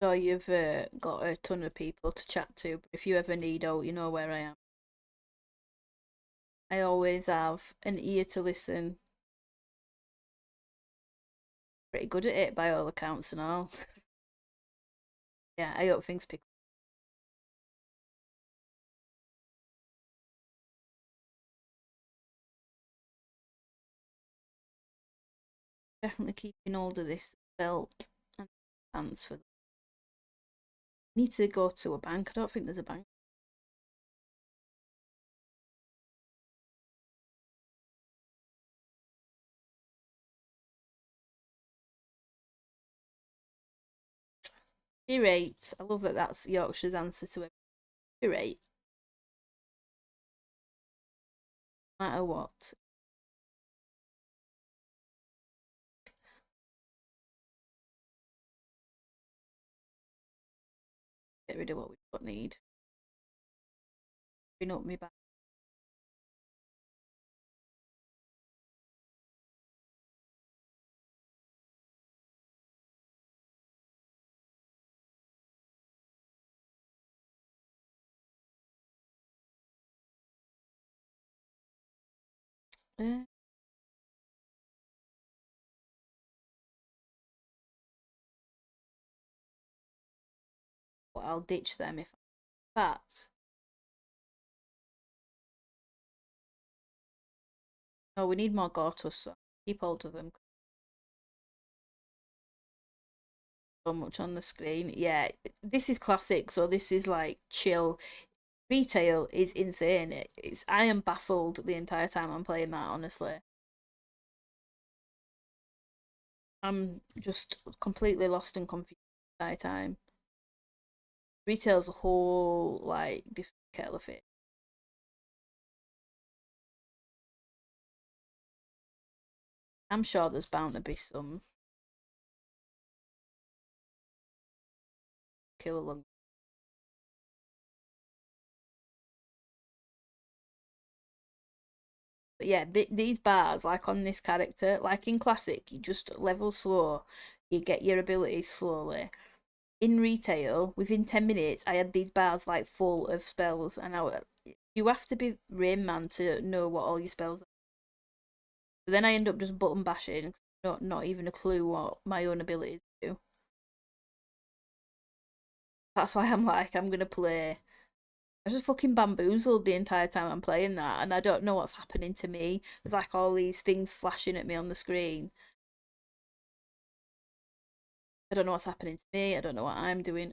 So you've got a ton of people to chat to. But if you ever need out, you know where I am. I always have an ear to listen. Pretty good at it by all accounts and all. Yeah, I hope things pick Definitely keeping hold of this belt and pants for. Need to go to a bank. I don't think there's a bank. Irate. I love that that's Yorkshire's answer to it. Irate. No matter what. Get rid of what we don't need. Bring up me back. Uh, but I'll ditch them if. But no, we need more Gortus. So keep hold of them. So much on the screen. Yeah, this is classic. So this is like chill. Retail is insane. I am baffled the entire time I'm playing that. Honestly, I'm just completely lost and confused the entire time. Retail's a whole like different kettle of fish. I'm sure there's bound to be some kill along. But yeah, these bars, like on this character, like in Classic, you just level slow, you get your abilities slowly. In Retail, within 10 minutes, I had these bars like full of spells, and you have to be Rain Man to know what all your spells are. But then I end up just button bashing, not even a clue what my own abilities do. That's why I'm like, I'm gonna play. I just fucking bamboozled the entire time I'm playing that, and I don't know what's happening to me. There's like all these things flashing at me on the screen. I don't know what's happening to me. I don't know what I'm doing.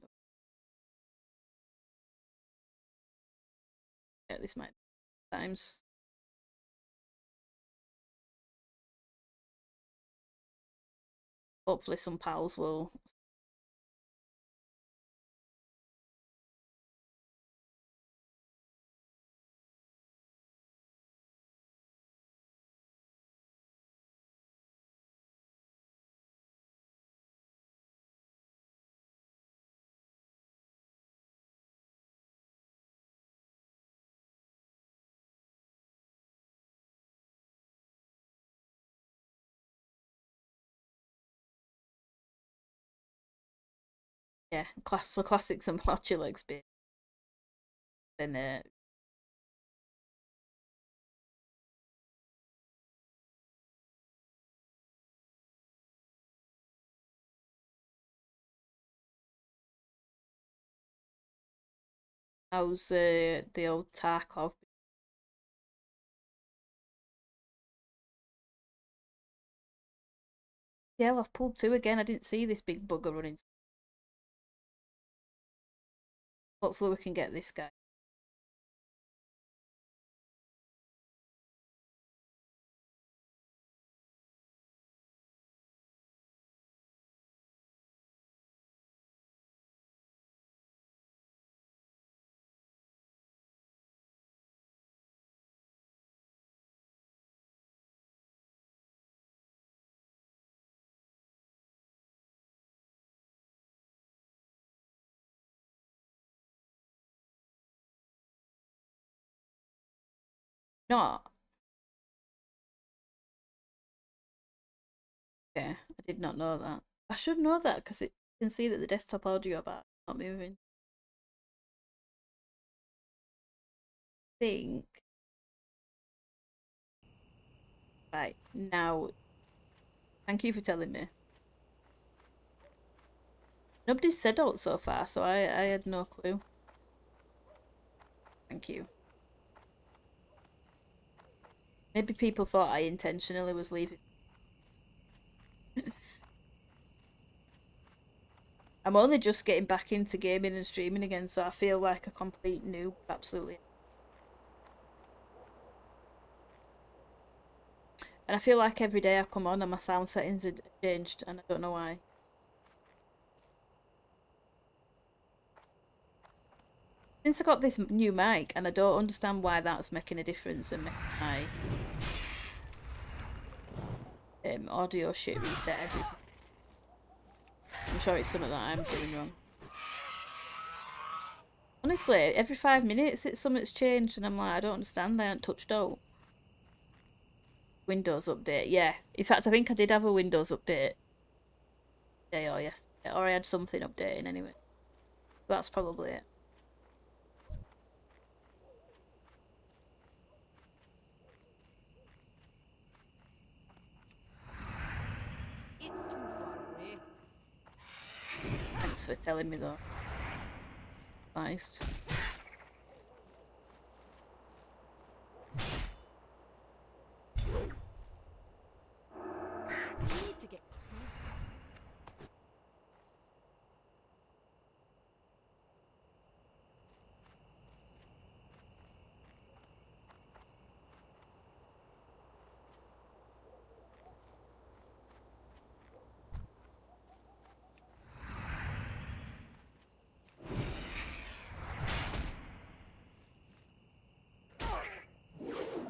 Yeah, this might be times. Hopefully, some pals will. Yeah, the classics and more chill experience than how's the old Tarkov. Yeah, I've pulled two again. I didn't see this big bugger running. Hopefully, we can get this guy. Not. Yeah, I did not know that. I should know that because it you can see that the desktop audio bar is not moving. I think right now. Thank you for telling me. Nobody's said alt so far, so I had no clue. Thank you. Maybe people thought I intentionally was leaving. I'm only just getting back into gaming and streaming again, so I feel like a complete noob, absolutely. And I feel like every day I come on and my sound settings are changed, and I don't know why. Since I got this new mic, and I don't understand why that's making a difference and making my audio shit reset everything. I'm sure it's something that I'm doing wrong. Honestly, every 5 minutes something's changed, and I'm like, I don't understand. I haven't touched out. Windows update, yeah. In fact, I think I did have a Windows update today or yesterday, or I had something updating anyway. That's probably it. It's too far away. Thanks for telling me though. Nice. We need to get closer.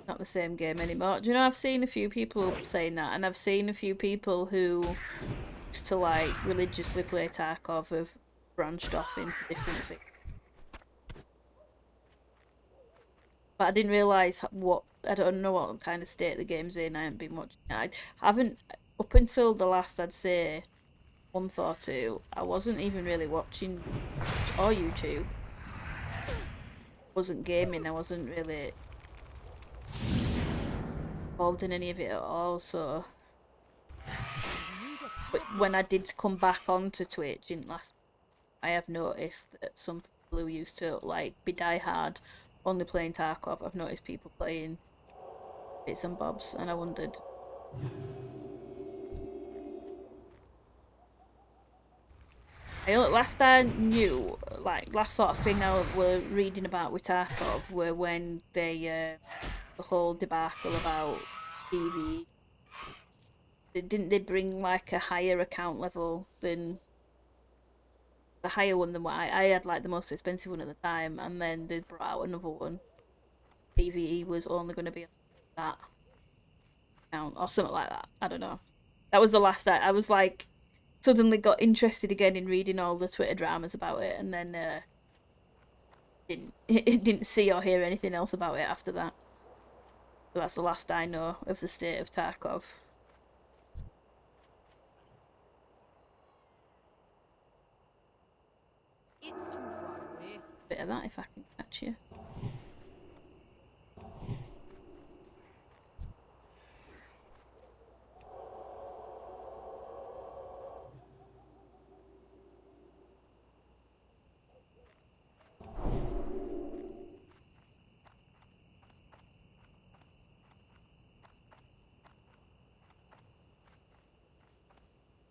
Not the same game anymore. Do you know, I've seen a few people saying that, and I've seen a few people who used to like religiously play Tarkov have branched off into different things. But I didn't realise what, I don't know what kind of state the game's in. I haven't been watching it. I haven't, up until the last, I'd say, month or two, I wasn't even really watching or YouTube. Wasn't gaming, I wasn't really involved in any of it at all, so but when I did come back onto Twitch in last, I have noticed that some people who used to like be diehard only playing Tarkov, I've noticed people playing bits and bobs, and I wondered. Last I knew, like last sort of thing I were reading about with Tarkov were when they the whole debacle about PvE. Didn't they bring like a higher account level than the higher one than what I had, like the most expensive one at the time, and then they brought out another one. PvE was only going to be that account or something like that. I don't know. That was the last I was like suddenly got interested again in reading all the Twitter dramas about it, and then didn't see or hear anything else about it after that. So that's the last I know of the state of Tarkov. It's too far away. Bit of that if I can catch you.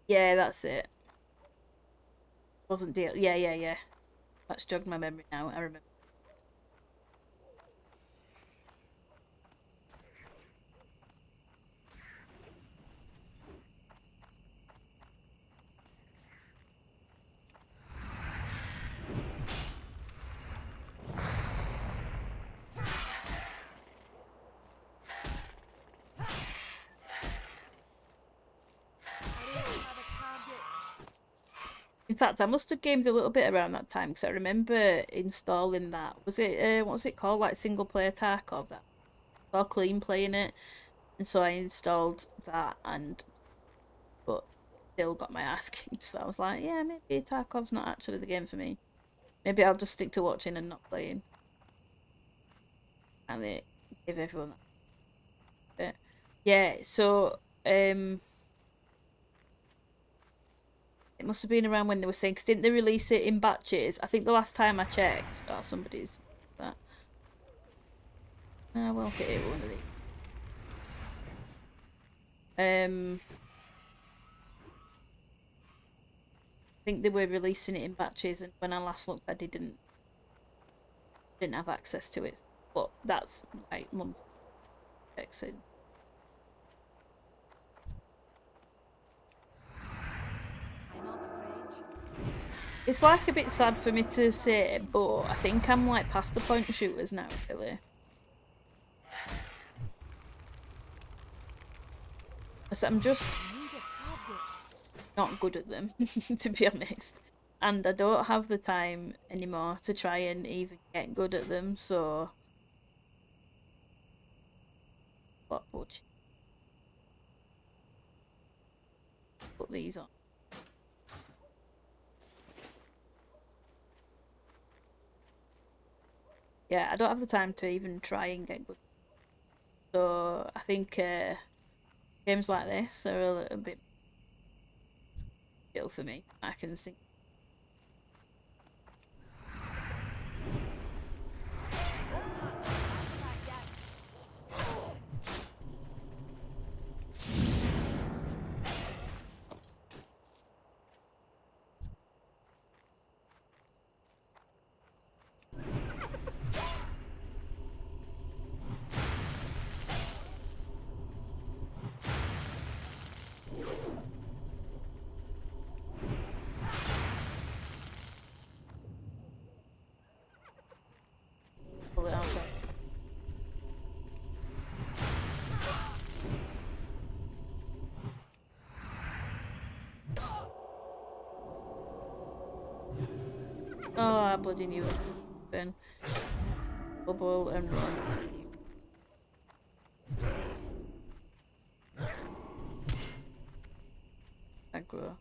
Yeah, that's it. Wasn't deal. Yeah, yeah, yeah. That's jogged my memory now. I remember. I don't have a target. In fact, I must have gamed a little bit around that time because I remember installing that. Was it what was it called? Like single player Tarkov. That or clean playing it, and so I installed that and but still got my ass kicked. So I was like, yeah, maybe Tarkov's not actually the game for me. Maybe I'll just stick to watching and not playing. And they give everyone that bit. Yeah, so it must have been around when they were saying, because didn't they release it in batches? I think the last time I checked, oh, somebody's that. I will get it one of these. think they were releasing it in batches, and when I last looked, I didn't have access to it. But that's like months ago. I'm out of range. It's like a bit sad for me to say, but I think I'm like past the point of shooters now, really. So I'm just Need a target. not good at them, to be honest. And I don't have the time anymore to try and even get good at them, so what would put these on? Yeah, I don't have the time to even try and get good. So I think games like this are a little bit chill for me. I can sing. Pull it outside. Oh, I bloody knew it. Then bubble and run. Aggro.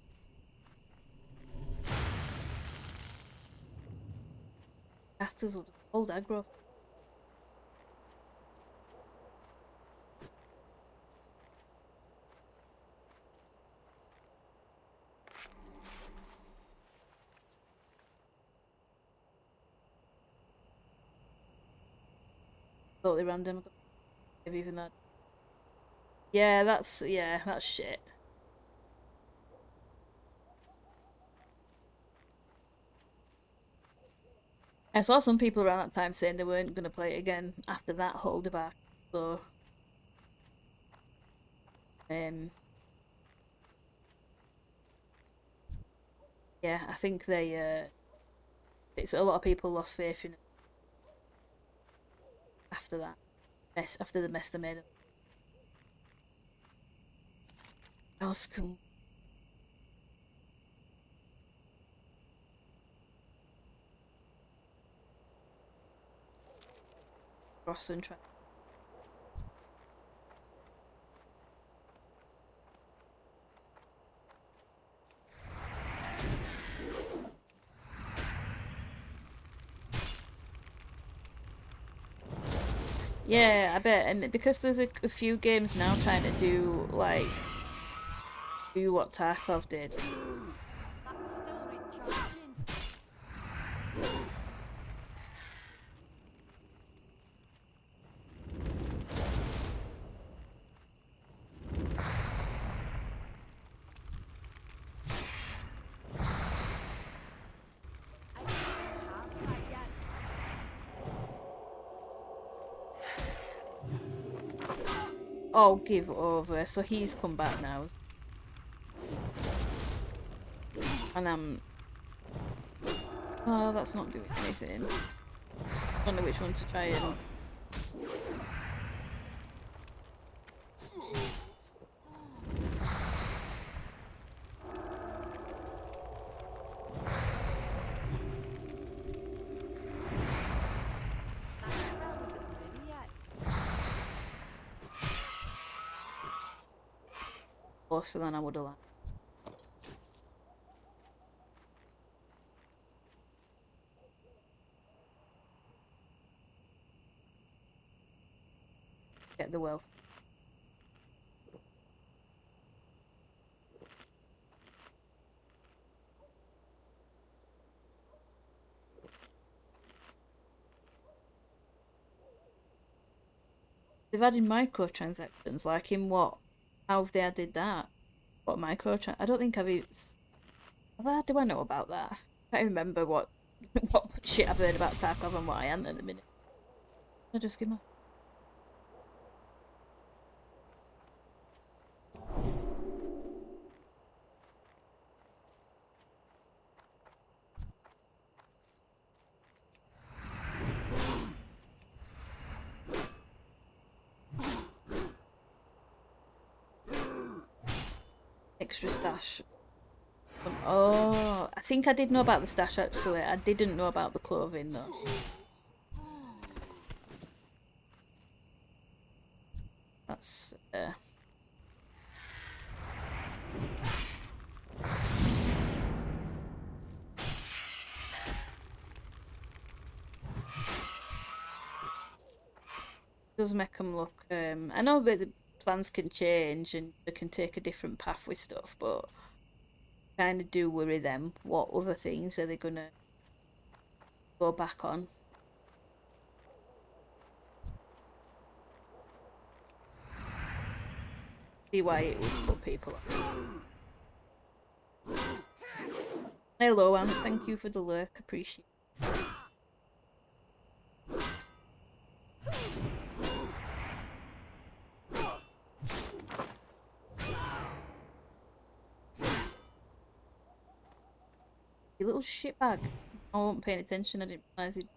Casters will hold aggro. Totally random. Maybe even that. Yeah, that's shit. I saw some people around that time saying they weren't going to play it again after that whole debacle. So, yeah, I think it's a lot of people lost faith in it after that mess, after the mess they made. That was cool. Cross and try. Yeah, I bet, and because there's a few games now trying to do what Tarkov did. That's still recharging. I haven't passed that yet. Oh, give over. So he's come back now, and oh, that's not doing anything. I don't know which one to try and. That spell isn't ready yet. Closer than I would have liked. Get the wealth. They've added microtransactions, like in what? How have they added that? What I don't think I've Well, do I know about that? I can't remember what what shit I've heard about Tarkov and what I am at the minute. I just give myself extra stash. Oh, I think I did know about the stash actually. I didn't know about the clothing though. That's does make them look. I know that the plans can change and they can take a different path with stuff, but kind of do worry them. What other things are they gonna go back on? See why it would put people off. Hello, Anne. Thank you for the lurk. Appreciate it. You little shitbag. I wasn't paying attention. I didn't realise it.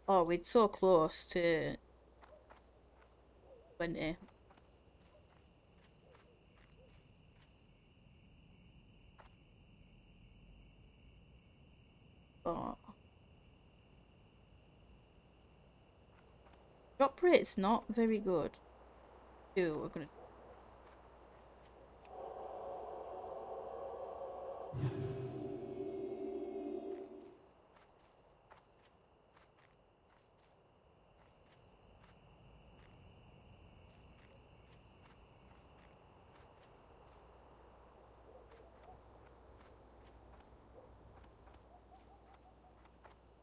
Oh, we're so close to 20. Oh. Drop rate's not very good. Ew, we're gonna.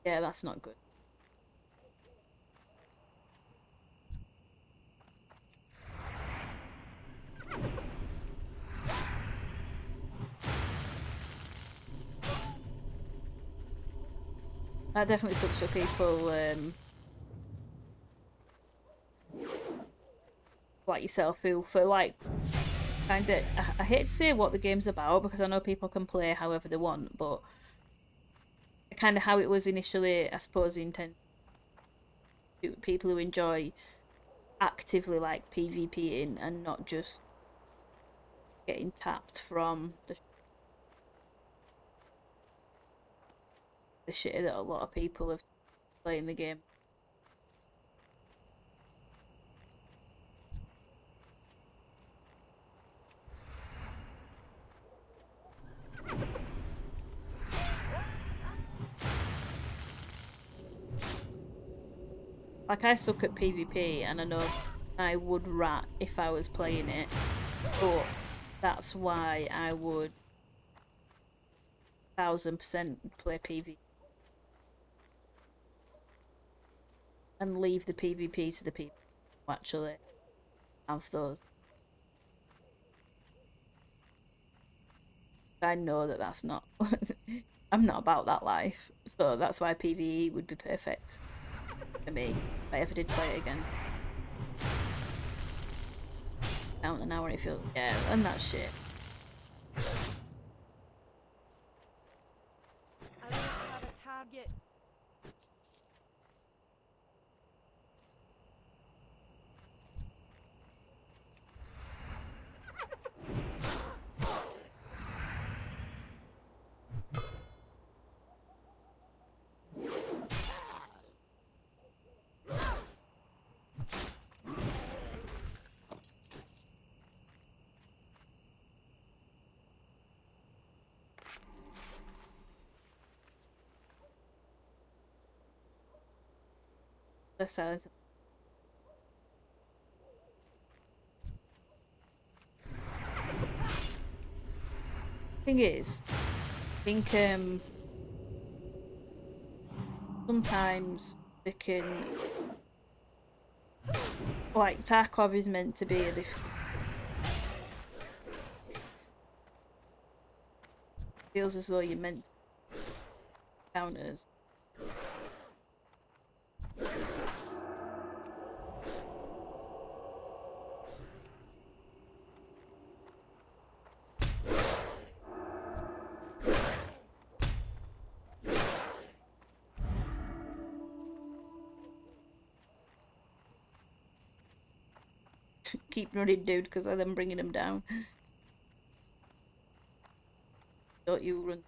Yeah, that's not good. That definitely sucks for people like yourself who, for like, kind of. I hate to say what the game's about because I know people can play however they want, but kind of how it was initially, I suppose, intended. People who enjoy actively like PvPing and not just getting tapped from the shit that a lot of people have playing the game. Like I suck at PvP and I know I would rat if I was playing it, but that's why I would 1000% play PvP and leave the PvP to the people who actually have those. I know that that's not. I'm not about that life, so that's why PvE would be perfect for me if I ever did play it again. Out an hour, it feels, yeah, and that shit. I don't have a target. The silence. Thing is, I think sometimes they can, like Tarkov is meant to be a different. Feels as though you're meant to counters. Keep running, dude, because I'm then bringing him down. Don't you run.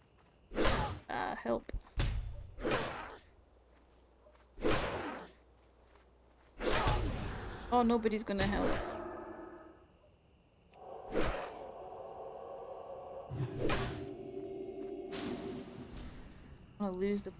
Help. Oh, nobody's gonna help. I'm gonna lose the.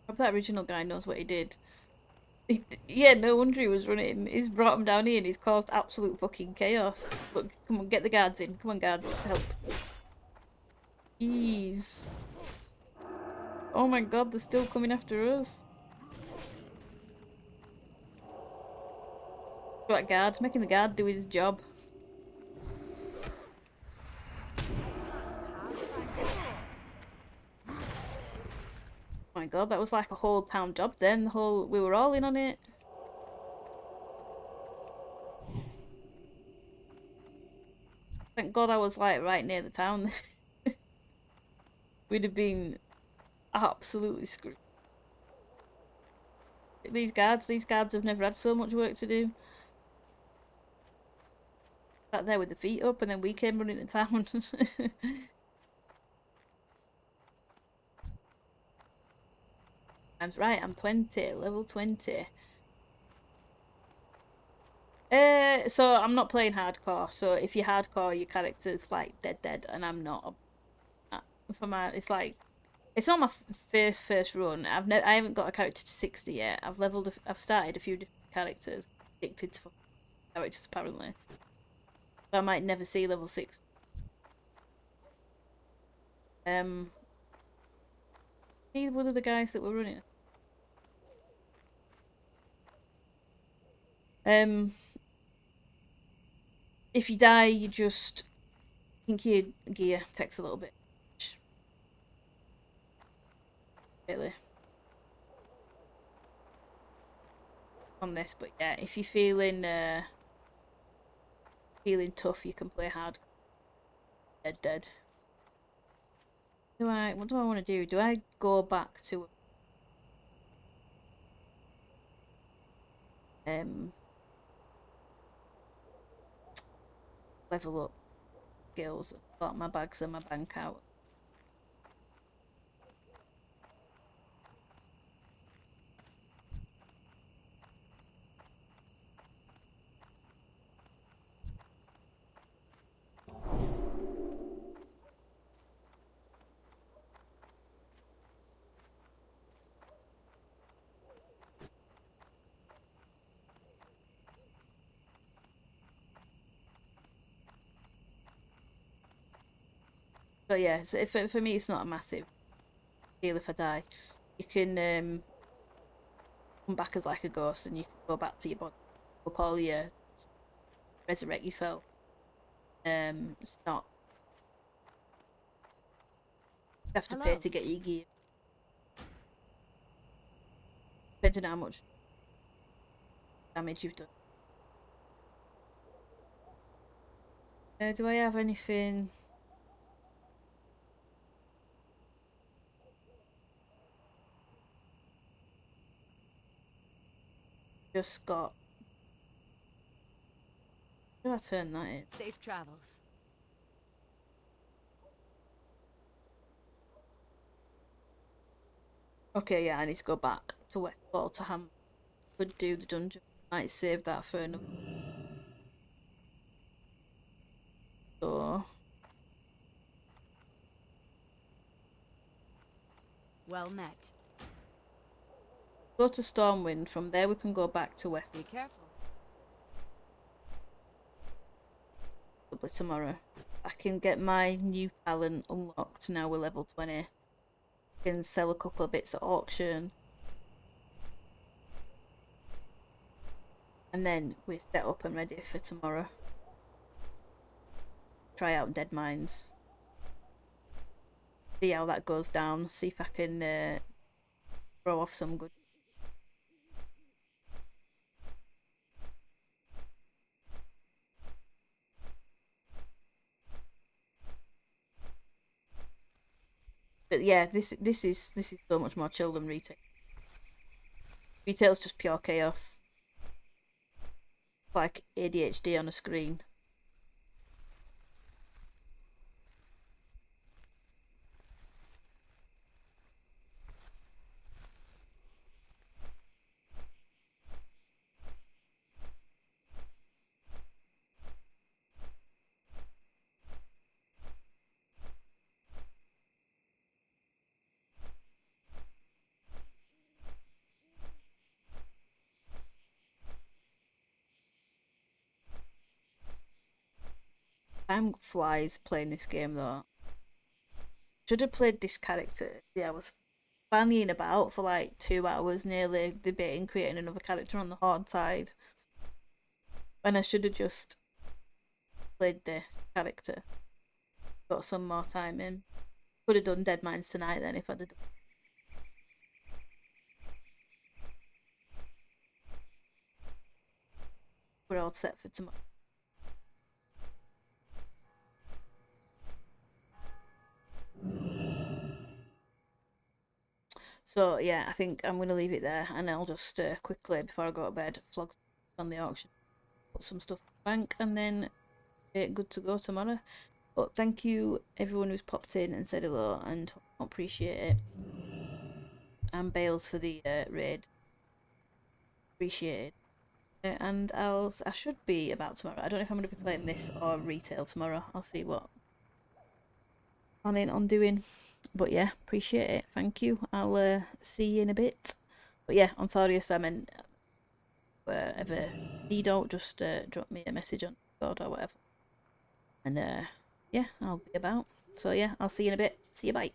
Hope that original guy knows what he did. Yeah, no wonder he was running. He's brought him down here and he's caused absolute fucking chaos. Look, come on, get the guards in. Come on, guards, help. Jeez. Oh my god, they're still coming after us. That guard, making the guard do his job. Oh my god, that was like a whole town job then. We were all in on it. Thank god I was like right near the town. We'd have been absolutely screwed. These guards have never had so much work to do. Sat there with the feet up and then we came running to town. I'm right, I'm 20, level 20. So I'm not playing hardcore, so if you're hardcore, your character's like dead, and I'm not. For my, it's like, it's not my first run. I haven't got a character to 60 yet. I've started a few different characters, addicted to characters apparently. So I might never see level 6. See one of the guys that were running. If you die, you just think your gear takes a little bit. Really. On this, but yeah, if you're feeling tough, you can play hard. Dead. What do I want to do? Do I go back to level up skills, sort my bags and my bank out? So yeah, so for me, it's not a massive deal if I die. You can come back as like a ghost, and you can go back to your body, up all your resurrect yourself. It's not. You have to pay to get your gear. Depending on how much damage you've done. Do I have anything? Just got. How do I turn that in? Safe travels. Okay, yeah, I need to go back to Westfall to Ham. Could do the dungeon. Might save that for another. So Well met. Go to Stormwind. From there, we can go back to West. Be careful. Probably tomorrow. I can get my new talent unlocked. Now we're level 20. I can sell a couple of bits at auction. And then we're set up and ready for tomorrow. Try out Dead Mines. See how that goes down. See if I can throw off some good. But yeah, this is so much more chill than retail. Retail's just pure chaos. Like ADHD on a screen. Time flies playing this game though. Should have played this character. Yeah, I was fannying about for like 2 hours, nearly debating creating another character on the hard side. And I should have just played this character. Got some more time in. Could have done Dead Mines tonight then if I'd have done. We're all set for tomorrow. So yeah, I think I'm going to leave it there, and I'll just quickly, before I go to bed, flog on the auction, put some stuff in the bank, and then good to go tomorrow. But thank you everyone who's popped in and said hello, and appreciate it. And Bales for the raid, appreciate it. And I should be about tomorrow. I don't know if I'm going to be playing this or retail tomorrow. I'll see what I'm planning on doing. But yeah, appreciate it. Thank you. I'll see you in a bit. But yeah, on Torius, I mean, wherever you don't, just drop me a message on Discord or whatever. And yeah, I'll be about. So yeah, I'll see you in a bit. See you, bye.